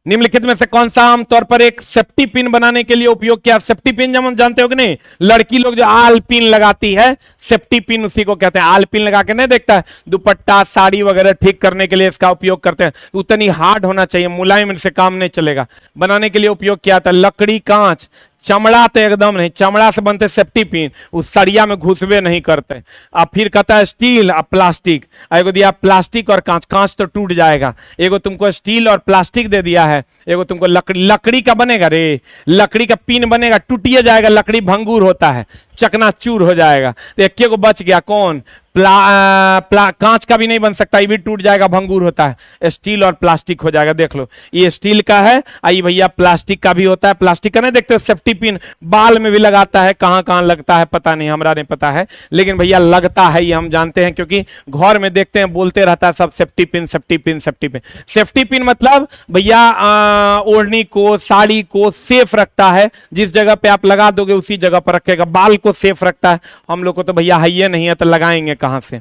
निम्नलिखित में से कौन सा आमतौर पर एक सेफ्टी पिन बनाने के लिए उपयोग किया? सेफ्टी पिन जब हम जानते हो कि नहीं, लड़की लोग जो आल पिन लगाती है, सेफ्टी पिन उसी को कहते हैं। आल पिन लगा के नहीं देखता है, दुपट्टा साड़ी वगैरह ठीक करने के लिए इसका उपयोग करते हैं। उतनी हार्ड होना चाहिए, मुलायम से काम नहीं चलेगा। बनाने के लिए उपयोग किया था लकड़ी, कांच, चमड़ा तो एकदम नहीं, चमड़ा से बनते सेफ्टी पिन, उस सरिया में घुसबे नहीं करते। अब फिर कहता है स्टील और प्लास्टिक, एगो दिया प्लास्टिक और कांच, कांच तो टूट जाएगा। एगो तुमको स्टील और प्लास्टिक दे दिया है, एगो तुमको लकड़ी, लकड़ी का बनेगा रे, लकड़ी का पिन बनेगा, टूटिए जाएगा, लकड़ी भंगूर होता है, चकनाचूर हो जाएगा। तो एक को बच गया कौन? कांच का भी नहीं बन सकता, ये भी टूट जाएगा, भंगूर होता है। स्टील और प्लास्टिक हो जाएगा। देख लो ये स्टील का है, आई भैया प्लास्टिक का भी होता है। प्लास्टिक का नहीं देखते हो सेफ्टी पिन बाल में भी लगाता है, कहां कहां लगता है पता नहीं, हमरा नहीं पता है, लेकिन भैया लगता है, ये हम जानते हैं क्योंकि घर में देखते हैं, बोलते रहता है सब safety pin, safety pin, safety pin. Safety pin मतलब भैया ओढ़नी को, साड़ी को सेफ रखता है, जिस जगह पे आप लगा दोगे उसी जगह पर रखेगा। बाल को सेफ रखता है। हम लोग को तो भैया है नहीं है, तो लगाएंगे कहां से?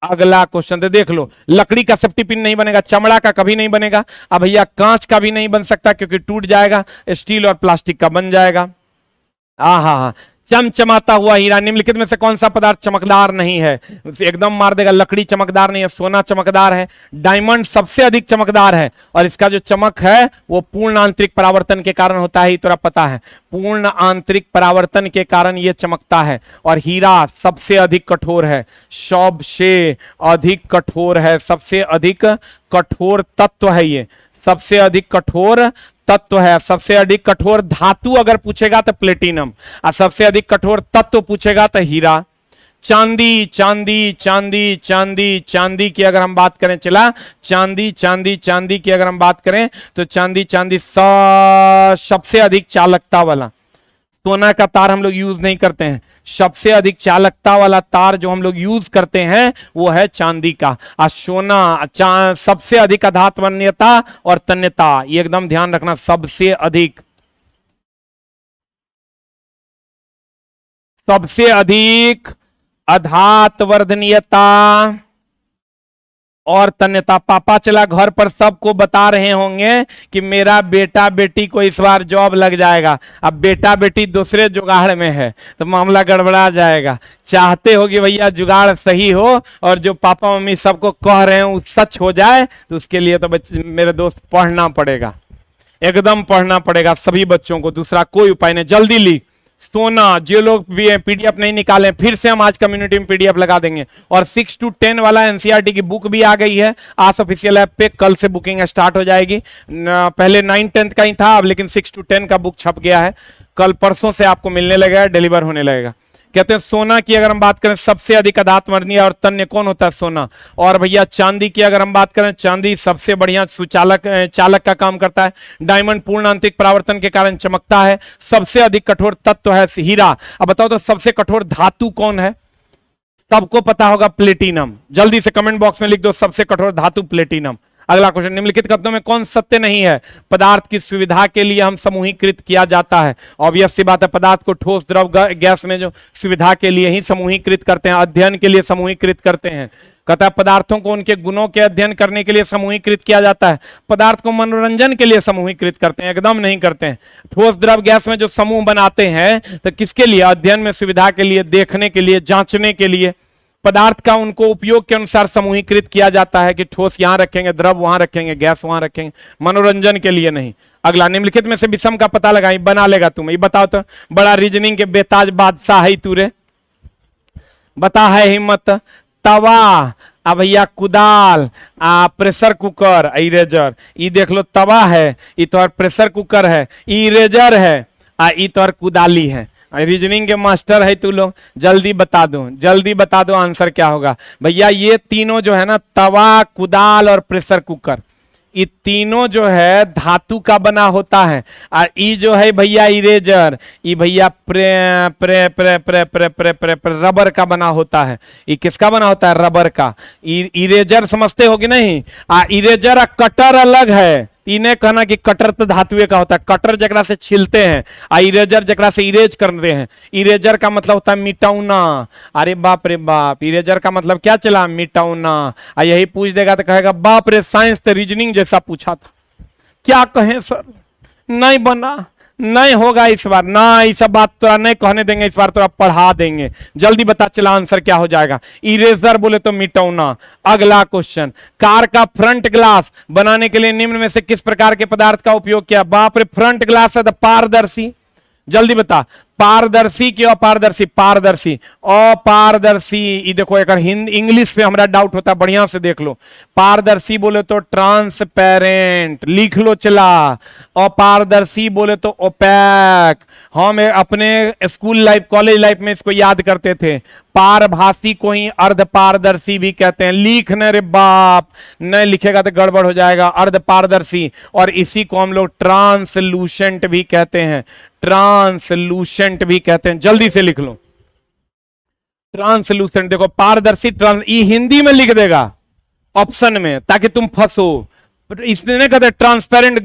अगला क्वेश्चन तो देख लो, लकड़ी का सेफ्टी पिन नहीं बनेगा, चमड़ा का कभी नहीं बनेगा। अब भैया कांच का भी नहीं बन सकता क्योंकि टूट जाएगा, स्टील और प्लास्टिक का बन जाएगा। हाँ, चमचमाता हुआ हीरा निम्नलिखित में से कौन सा पदार्थ चमकदार नहीं है? एकदम मार देगा, लकड़ी चमकदार नहीं है, सोना चमकदार है, डायमंड सबसे अधिक चमकदार है और इसका जो चमक है वो पूर्ण आंतरिक परावर्तन के कारण होता है, तुरा पता है, पूर्ण आंतरिक परावर्तन के कारण ये चमकता है। और हीरा सबसे अधिक कठोर है, सबसे अधिक कठोर है, सबसे अधिक कठोर तत्व है, ये सबसे अधिक कठोर तत्व है। सबसे अधिक कठोर धातु अगर पूछेगा तो प्लेटिनम, और सबसे अधिक कठोर तत्व पूछेगा तो हीरा। चांदी चांदी चांदी चांदी चांदी की अगर हम बात करें, चला चांदी चांदी चांदी की अगर हम बात करें तो चांदी चांदी सबसे अधिक चालकता वाला। सोना का तार हम लोग यूज नहीं करते हैं, सबसे अधिक चालकता वाला तार जो हम लोग यूज करते हैं वो है चांदी का। और सोना सबसे अधिक अधात्वन्यता और तन्यता, ये एकदम ध्यान रखना, सबसे अधिक अधात्वर्धनीयता और तन्यता। पापा चला घर पर सबको बता रहे होंगे कि मेरा बेटा बेटी को इस बार जॉब लग जाएगा। अब बेटा बेटी दूसरे जुगाड़ में है तो मामला गड़बड़ा जाएगा। चाहते हो कि भैया जुगाड़ सही हो और जो पापा मम्मी सबको कह रहे हैं वो सच हो जाए, तो उसके लिए तो मेरे दोस्त पढ़ना पड़ेगा, एकदम पढ़ना पड़ेगा सभी बच्चों को, दूसरा कोई उपाय नहीं। जल्दी ली सोना, जो लोग पीडीएफ नहीं निकाले फिर से हम आज कम्युनिटी में पीडीएफ लगा देंगे। और 6 to 10 वाला एनसीईआरटी की बुक भी आ गई है आज ऑफिशियल ऐप पे, कल से बुकिंग स्टार्ट हो जाएगी। पहले 9-10 का ही था अब, लेकिन 6 to 10 का बुक छप गया है, कल परसों से आपको मिलने लगेगा, डिलीवर होने लगेगा। कहते हैं सोना की अगर हम बात करें सबसे अधिक अधात्वर्धनीय और तन्य कौन होता है? सोना। और भैया चांदी की अगर हम बात करें, चांदी सबसे बढ़िया चालक का काम करता है, डायमंड पूर्ण आंतरिक परावर्तन के कारण चमकता है, सबसे अधिक कठोर तत्व है हीरा। अब बताओ तो सबसे कठोर धातु कौन है? सबको पता होगा, प्लेटिनम। जल्दी से कमेंट बॉक्स में लिख दो सबसे कठोर धातु प्लेटिनम। अगला क्वेश्चन, निम्नलिखित कथनों में कौन सत्य नहीं है? पदार्थ की सुविधा के लिए हम समूहीकृत किया जाता है। ऑब्वियस सी बात है, पदार्थ को ठोस द्रव गैस में जो सुविधा के लिए ही समूहीकृत करते हैं, अध्ययन के लिए समूहीकृत करते हैं। कहता है पदार्थों को उनके गुणों के अध्ययन करने के लिए समूहीकृत किया जाता है, पदार्थ को मनोरंजन के लिए समूहीकृत करते हैं, एकदम नहीं करते हैं। ठोस द्रव गैस में जो समूह बनाते हैं तो किसके लिए? अध्ययन में सुविधा के लिए, देखने के लिए, जांचने के लिए। पदार्थ का उनको उपयोग के अनुसार समूहीकृत किया जाता है कि ठोस यहां रखेंगे, द्रव वहां रखेंगे, गैस वहां रखेंगे, मनोरंजन के लिए नहीं। अगला, निम्नलिखित में से विषम का पता लगाई, बना लेगा तुम, ये बताओ तो। बड़ा रीजनिंग के बेताज बादशाह है तू रे, बता है हिम्मत। तवा, अब भैया कुदाल, प्रेशर कुकर, इरेजर। ये देख लो, तवा है, ये तो प्रेशर कुकर है, इरेजर है, ये तो कुदाली है। रीजनिंग के मास्टर है तू लोग, जल्दी बता दो, जल्दी बता दो आंसर क्या होगा। भैया ये तीनों जो है ना, तवा, कुदाल और प्रेशर कुकर, ये तीनों जो है धातु का बना होता है। और ये जो है भैया इरेजर, ये भैया रबर का बना होता है। ये किसका बना होता है? रबर का। इरेजर समझते हो कि नहीं? इरेजर और कटर अलग है। इन्हें कहना कि कटर तो धातुए का होता है, कटर जकरा से छिलते हैं, इरेजर जकरा से इरेज करते हैं। इरेजर का मतलब होता है मिटाउना। अरे बाप रे बाप, इरेजर का मतलब क्या चला? मिटाउना। यही पूछ देगा तो कहेगा बाप रे, साइंस तो रीजनिंग जैसा पूछा था, क्या कहें सर, नहीं बना, नहीं होगा इस बार ना, ये सब बात तो नहीं कहने देंगे, इस बार तो आप पढ़ा देंगे। जल्दी बता चला आंसर क्या हो जाएगा? इरेजर बोले तो मिटाउना। अगला क्वेश्चन, कार का फ्रंट ग्लास बनाने के लिए निम्न में से किस प्रकार के पदार्थ का उपयोग किया? बाप रे, फ्रंट ग्लास है तो पारदर्शी। जल्दी बता, पारदर्शी की अपारदर्शी? पारदर्शी, अपारदर्शी। ये देखो, एक हिंदी इंग्लिश पे हमारा डाउट होता है, बढ़िया से देख लो। पारदर्शी बोले तो ट्रांसपेरेंट, लिख लो चला। अपारदर्शी बोले तो ओपैक। हम अपने स्कूल लाइफ, कॉलेज लाइफ में इसको याद करते थे। पारभासी को ही अर्ध पारदर्शी भी कहते हैं। लिखने रे बाप, नहीं लिखेगा तो गड़बड़ हो जाएगा। अर्ध पारदर्शी, और इसी को हम लोग ट्रांसलूसेंट भी कहते हैं, ट्रांसलूसेंट भी कहते हैं। जल्दी से लिख लो ट्रांसलूसेंट। देखो पारदर्शी, ये हिंदी में लिख देगा ऑप्शन में ताकि तुम फंसो। इसने कहते ट्रांसपेरेंट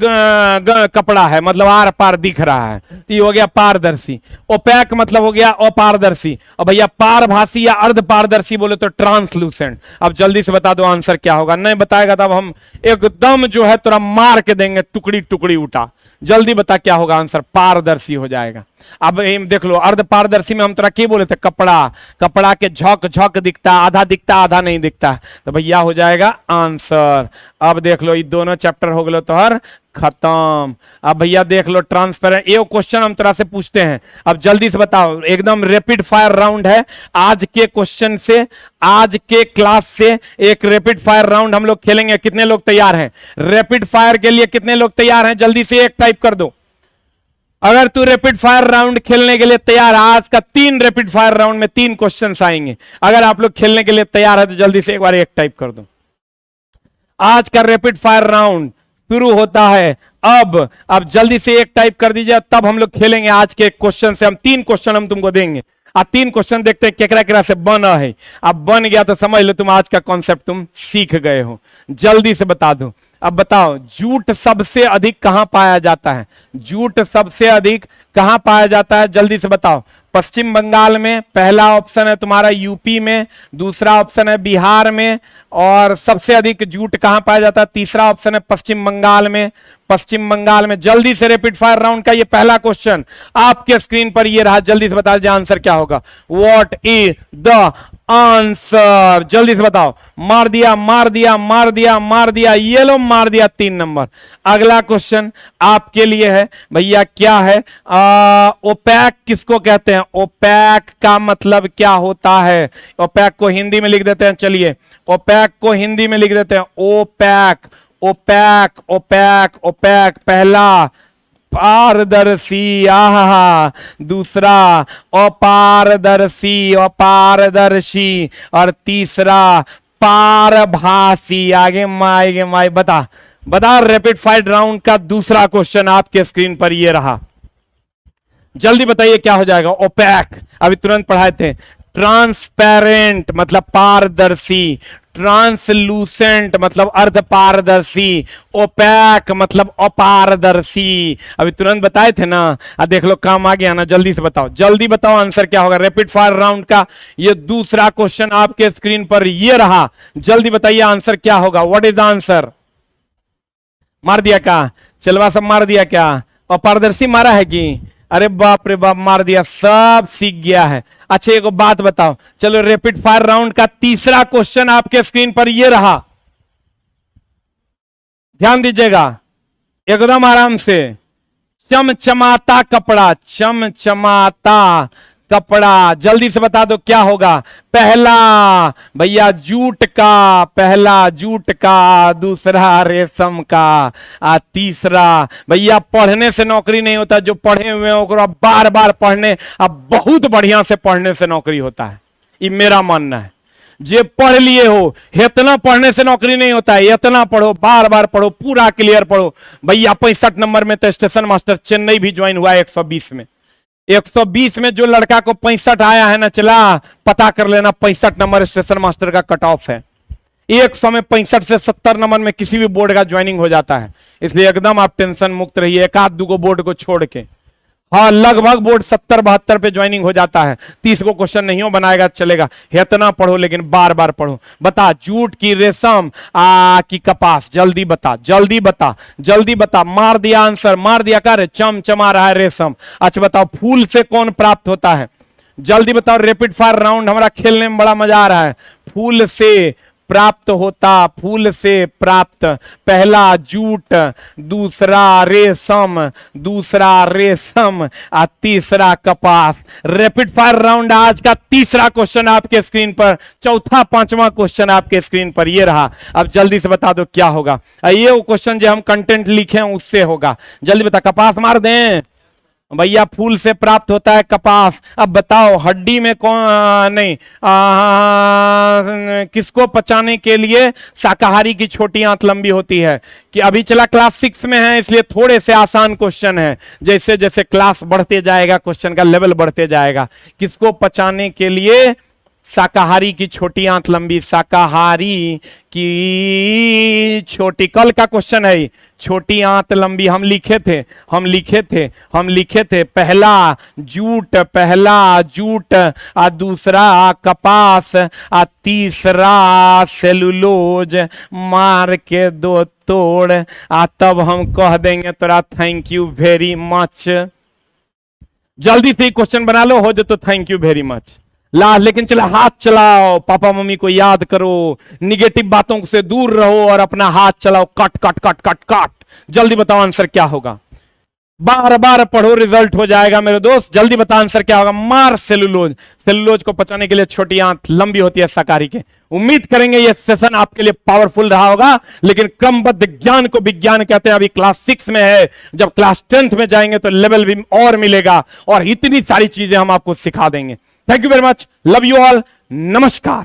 कपड़ा है, मतलब आर पार दिख रहा है, तो ये हो गया पारदर्शी। ओपैक मतलब हो गया अपारदर्शी। और भैया पारभासी या अर्ध पारदर्शी बोले तो ट्रांसलूसेंट। अब जल्दी से बता दो आंसर क्या होगा। नहीं बताएगा तब हम एकदम जो है तुरा मार के देंगे, टुकड़ी टुकड़ी उठा। जल्दी बता क्या होगा आंसर, पारदर्शी हो जाएगा। अब देख लो, अर्ध पारदर्शी में हम तोरा क्या बोले थे, कपड़ा, कपड़ा के झक झक दिखता, आधा आधा नहीं दिखता, तो भैया हो जाएगा आंसर। अब देख लो, ये दोनों चैप्टर हो गए तो हर खत्म। अब भैया देख लो ट्रांसपेरेंट, ये क्वेश्चन हम तरह से पूछते हैं। अब जल्दी से बताओ, एकदम रैपिड फायर राउंड है आज के क्वेश्चन से, आज के क्लास से एक रैपिड फायर राउंड हम लोग खेलेंगे। कितने लोग तैयार हैं रैपिड फायर के लिए? कितने लोग तैयार हैं? जल्दी से एक टाइप कर दो अगर तू रैपिड फायर राउंड खेलने के लिए तैयार है। आज का 3 रैपिड फायर राउंड में 3 क्वेश्चंस आएंगे। अगर आप लोग खेलने के लिए तैयार है तो जल्दी से एक बार एक टाइप कर दो। आज का रैपिड फायर राउंड शुरू होता है अब जल्दी से एक टाइप कर दीजिए, तब हम लोग खेलेंगे आज के क्वेश्चन से। हम 3 क्वेश्चन हम तुमको देंगे, 3 क्वेश्चन देखते हैं केकरा केकरा से बना है। अब बन गया तो समझ लो तुम आज का कॉन्सेप्ट तुम सीख गए हो। जल्दी से बता दो। अब बताओ, जूट सबसे अधिक कहां पाया जाता है? जूट सबसे अधिक कहां पाया जाता है? जल्दी से बताओ। पश्चिम बंगाल में, पहला ऑप्शन है तुम्हारा यूपी में, दूसरा ऑप्शन है बिहार में, और सबसे अधिक जूट कहां पाया जाता है? तीसरा ऑप्शन है पश्चिम बंगाल में। पश्चिम बंगाल में। जल्दी से रैपिड फायर राउंड का ये पहला क्वेश्चन आपके स्क्रीन पर ये रहा। जल्दी से बता दीजिए आंसर क्या होगा। What is the answer? जल्दी से बताओ। मार दिया, मार दिया, मार दिया, मार दिया, ये लो मार दिया 3 नंबर। अगला क्वेश्चन आपके लिए है भैया, क्या है? ओपैक किसको कहते हैं? ओपैक का मतलब क्या होता है? ओपैक को हिंदी में लिख देते हैं। चलिए ओपैक को हिंदी में लिख देते हैं। Opaque, opaque, opaque, opaque. पहला पारदर्शी, आहा। दूसरा अपारदर्शी, अपारदर्शी। और तीसरा पारभासी। आगे माई बता बता। रैपिड फायर राउंड का दूसरा क्वेश्चन आपके स्क्रीन पर ये रहा। जल्दी बताइए क्या हो जाएगा। ओपैक अभी तुरंत पढ़ाए थे। ट्रांसपेरेंट मतलब पारदर्शी, ट्रांसलूसेंट मतलब अर्ध पारदर्शी, ओपैक मतलब अपारदर्शी। अभी तुरंत बताए थे ना। देख लो काम आ गया ना। जल्दी से बताओ, जल्दी बताओ आंसर क्या होगा। रैपिड फायर राउंड का ये दूसरा क्वेश्चन आपके स्क्रीन पर ये रहा। जल्दी बताइए आंसर क्या होगा। What is the answer? मार दिया क्या? चलवा सब मार दिया क्या? अपारदर्शी मारा है कि? अरे बाप रे बाप, मार दिया, सब सीख गया है। अच्छा एक बात बताओ, चलो रैपिड फायर राउंड का तीसरा क्वेश्चन आपके स्क्रीन पर ये रहा। ध्यान दीजिएगा एकदम आराम से। चमचमाता कपड़ा, चमचमाता कपड़ा। जल्दी से बता दो क्या होगा। पहला भैया जूट का, पहला जूट का, दूसरा रेशम का, तीसरा भैया पढ़ने से नौकरी नहीं होता। जो पढ़े हुए हैं बार बार पढ़ने, अब बहुत बढ़िया से पढ़ने से नौकरी होता है, ये मेरा मानना है। जे पढ़ लिए हो, इतना पढ़ने से नौकरी नहीं होता है। इतना पढ़ो, बार बार पढ़ो, पूरा क्लियर पढ़ो। भैया 65 नंबर में तो स्टेशन मास्टर चेन्नई भी ज्वाइन हुआ है 120 में। 120 में जो लड़का को 65 आया है ना, चला पता कर लेना 65 नंबर स्टेशन मास्टर का कट ऑफ है। 100 में 65 से 70 नंबर में किसी भी बोर्ड का ज्वाइनिंग हो जाता है। इसलिए एकदम आप टेंशन मुक्त रहिए, एक आध दो बोर्ड को छोड़ के। हाँ लगभग बोर्ड 70-72 पे ज्वाइनिंग हो जाता है। 30 को क्वेश्चन नहीं हो बनाएगा चलेगा। इतना पढ़ो लेकिन बार बार पढ़ो। बता, जूट की, रेशम की कपास? जल्दी बता, जल्दी बता, जल्दी बता। मार दिया आंसर, मार दिया कर। चमचमा रहा है रेशम। अच्छा बताओ, फूल से कौन प्राप्त होता है? जल्दी बताओ। रैपिड फायर राउंड हमारा खेलने में बड़ा मजा आ रहा है। फूल से प्राप्त होता, फूल से प्राप्त। पहला जूट, दूसरा रेशम, दूसरा रेशम, तीसरा कपास। रैपिड फायर राउंड आज का तीसरा क्वेश्चन आपके स्क्रीन पर, चौथा पांचवा क्वेश्चन आपके स्क्रीन पर ये रहा। अब जल्दी से बता दो क्या होगा। ये वो क्वेश्चन जो हम कंटेंट लिखे हैं उससे होगा। जल्दी बता। कपास मार दें भैया, फूल से प्राप्त होता है कपास। अब बताओ, हड्डी में कौन नहीं किसको पचाने के लिए शाकाहारी की छोटी आंत लंबी होती है? कि अभी चला क्लास 6 में है इसलिए थोड़े से आसान क्वेश्चन है। जैसे जैसे क्लास बढ़ते जाएगा क्वेश्चन का लेवल बढ़ते जाएगा। किसको पचाने के लिए शाकाहारी की छोटी आंत लंबी, शाकाहारी की छोटी, कल का क्वेश्चन है, छोटी आंत लंबी। हम लिखे थे पहला जूट, आ दूसरा कपास, आ तीसरा सेलुलोज, मार के दो तोड़, आ तब हम कह देंगे तोरा थैंक यू वेरी मच। जल्दी से क्वेश्चन बना लो, हो जाए तो थैंक यू वेरी मच। लेकिन चला हाथ चलाओ, पापा मम्मी को याद करो, निगेटिव बातों से दूर रहो और अपना हाथ चलाओ, cut cut cut cut cut. जल्दी बताओ आंसर क्या होगा, बार बार पढ़ो रिजल्ट हो जाएगा मेरे दोस्त। जल्दी बता आंसर क्या होगा, मार सेलुलोज को पचाने के लिए छोटी आंत लंबी होती है शाकाहारी के। उम्मीद करेंगे ये सेशन आपके लिए पावरफुल रहा होगा, लेकिन क्रमबद्ध ज्ञान को विज्ञान कहते हैं। अभी क्लास 6 में है, जब क्लास 10th में जाएंगे तो लेवल भी और मिलेगा और इतनी सारी चीजें हम आपको सिखा देंगे। Thank you very much, love you all, नमस्कार।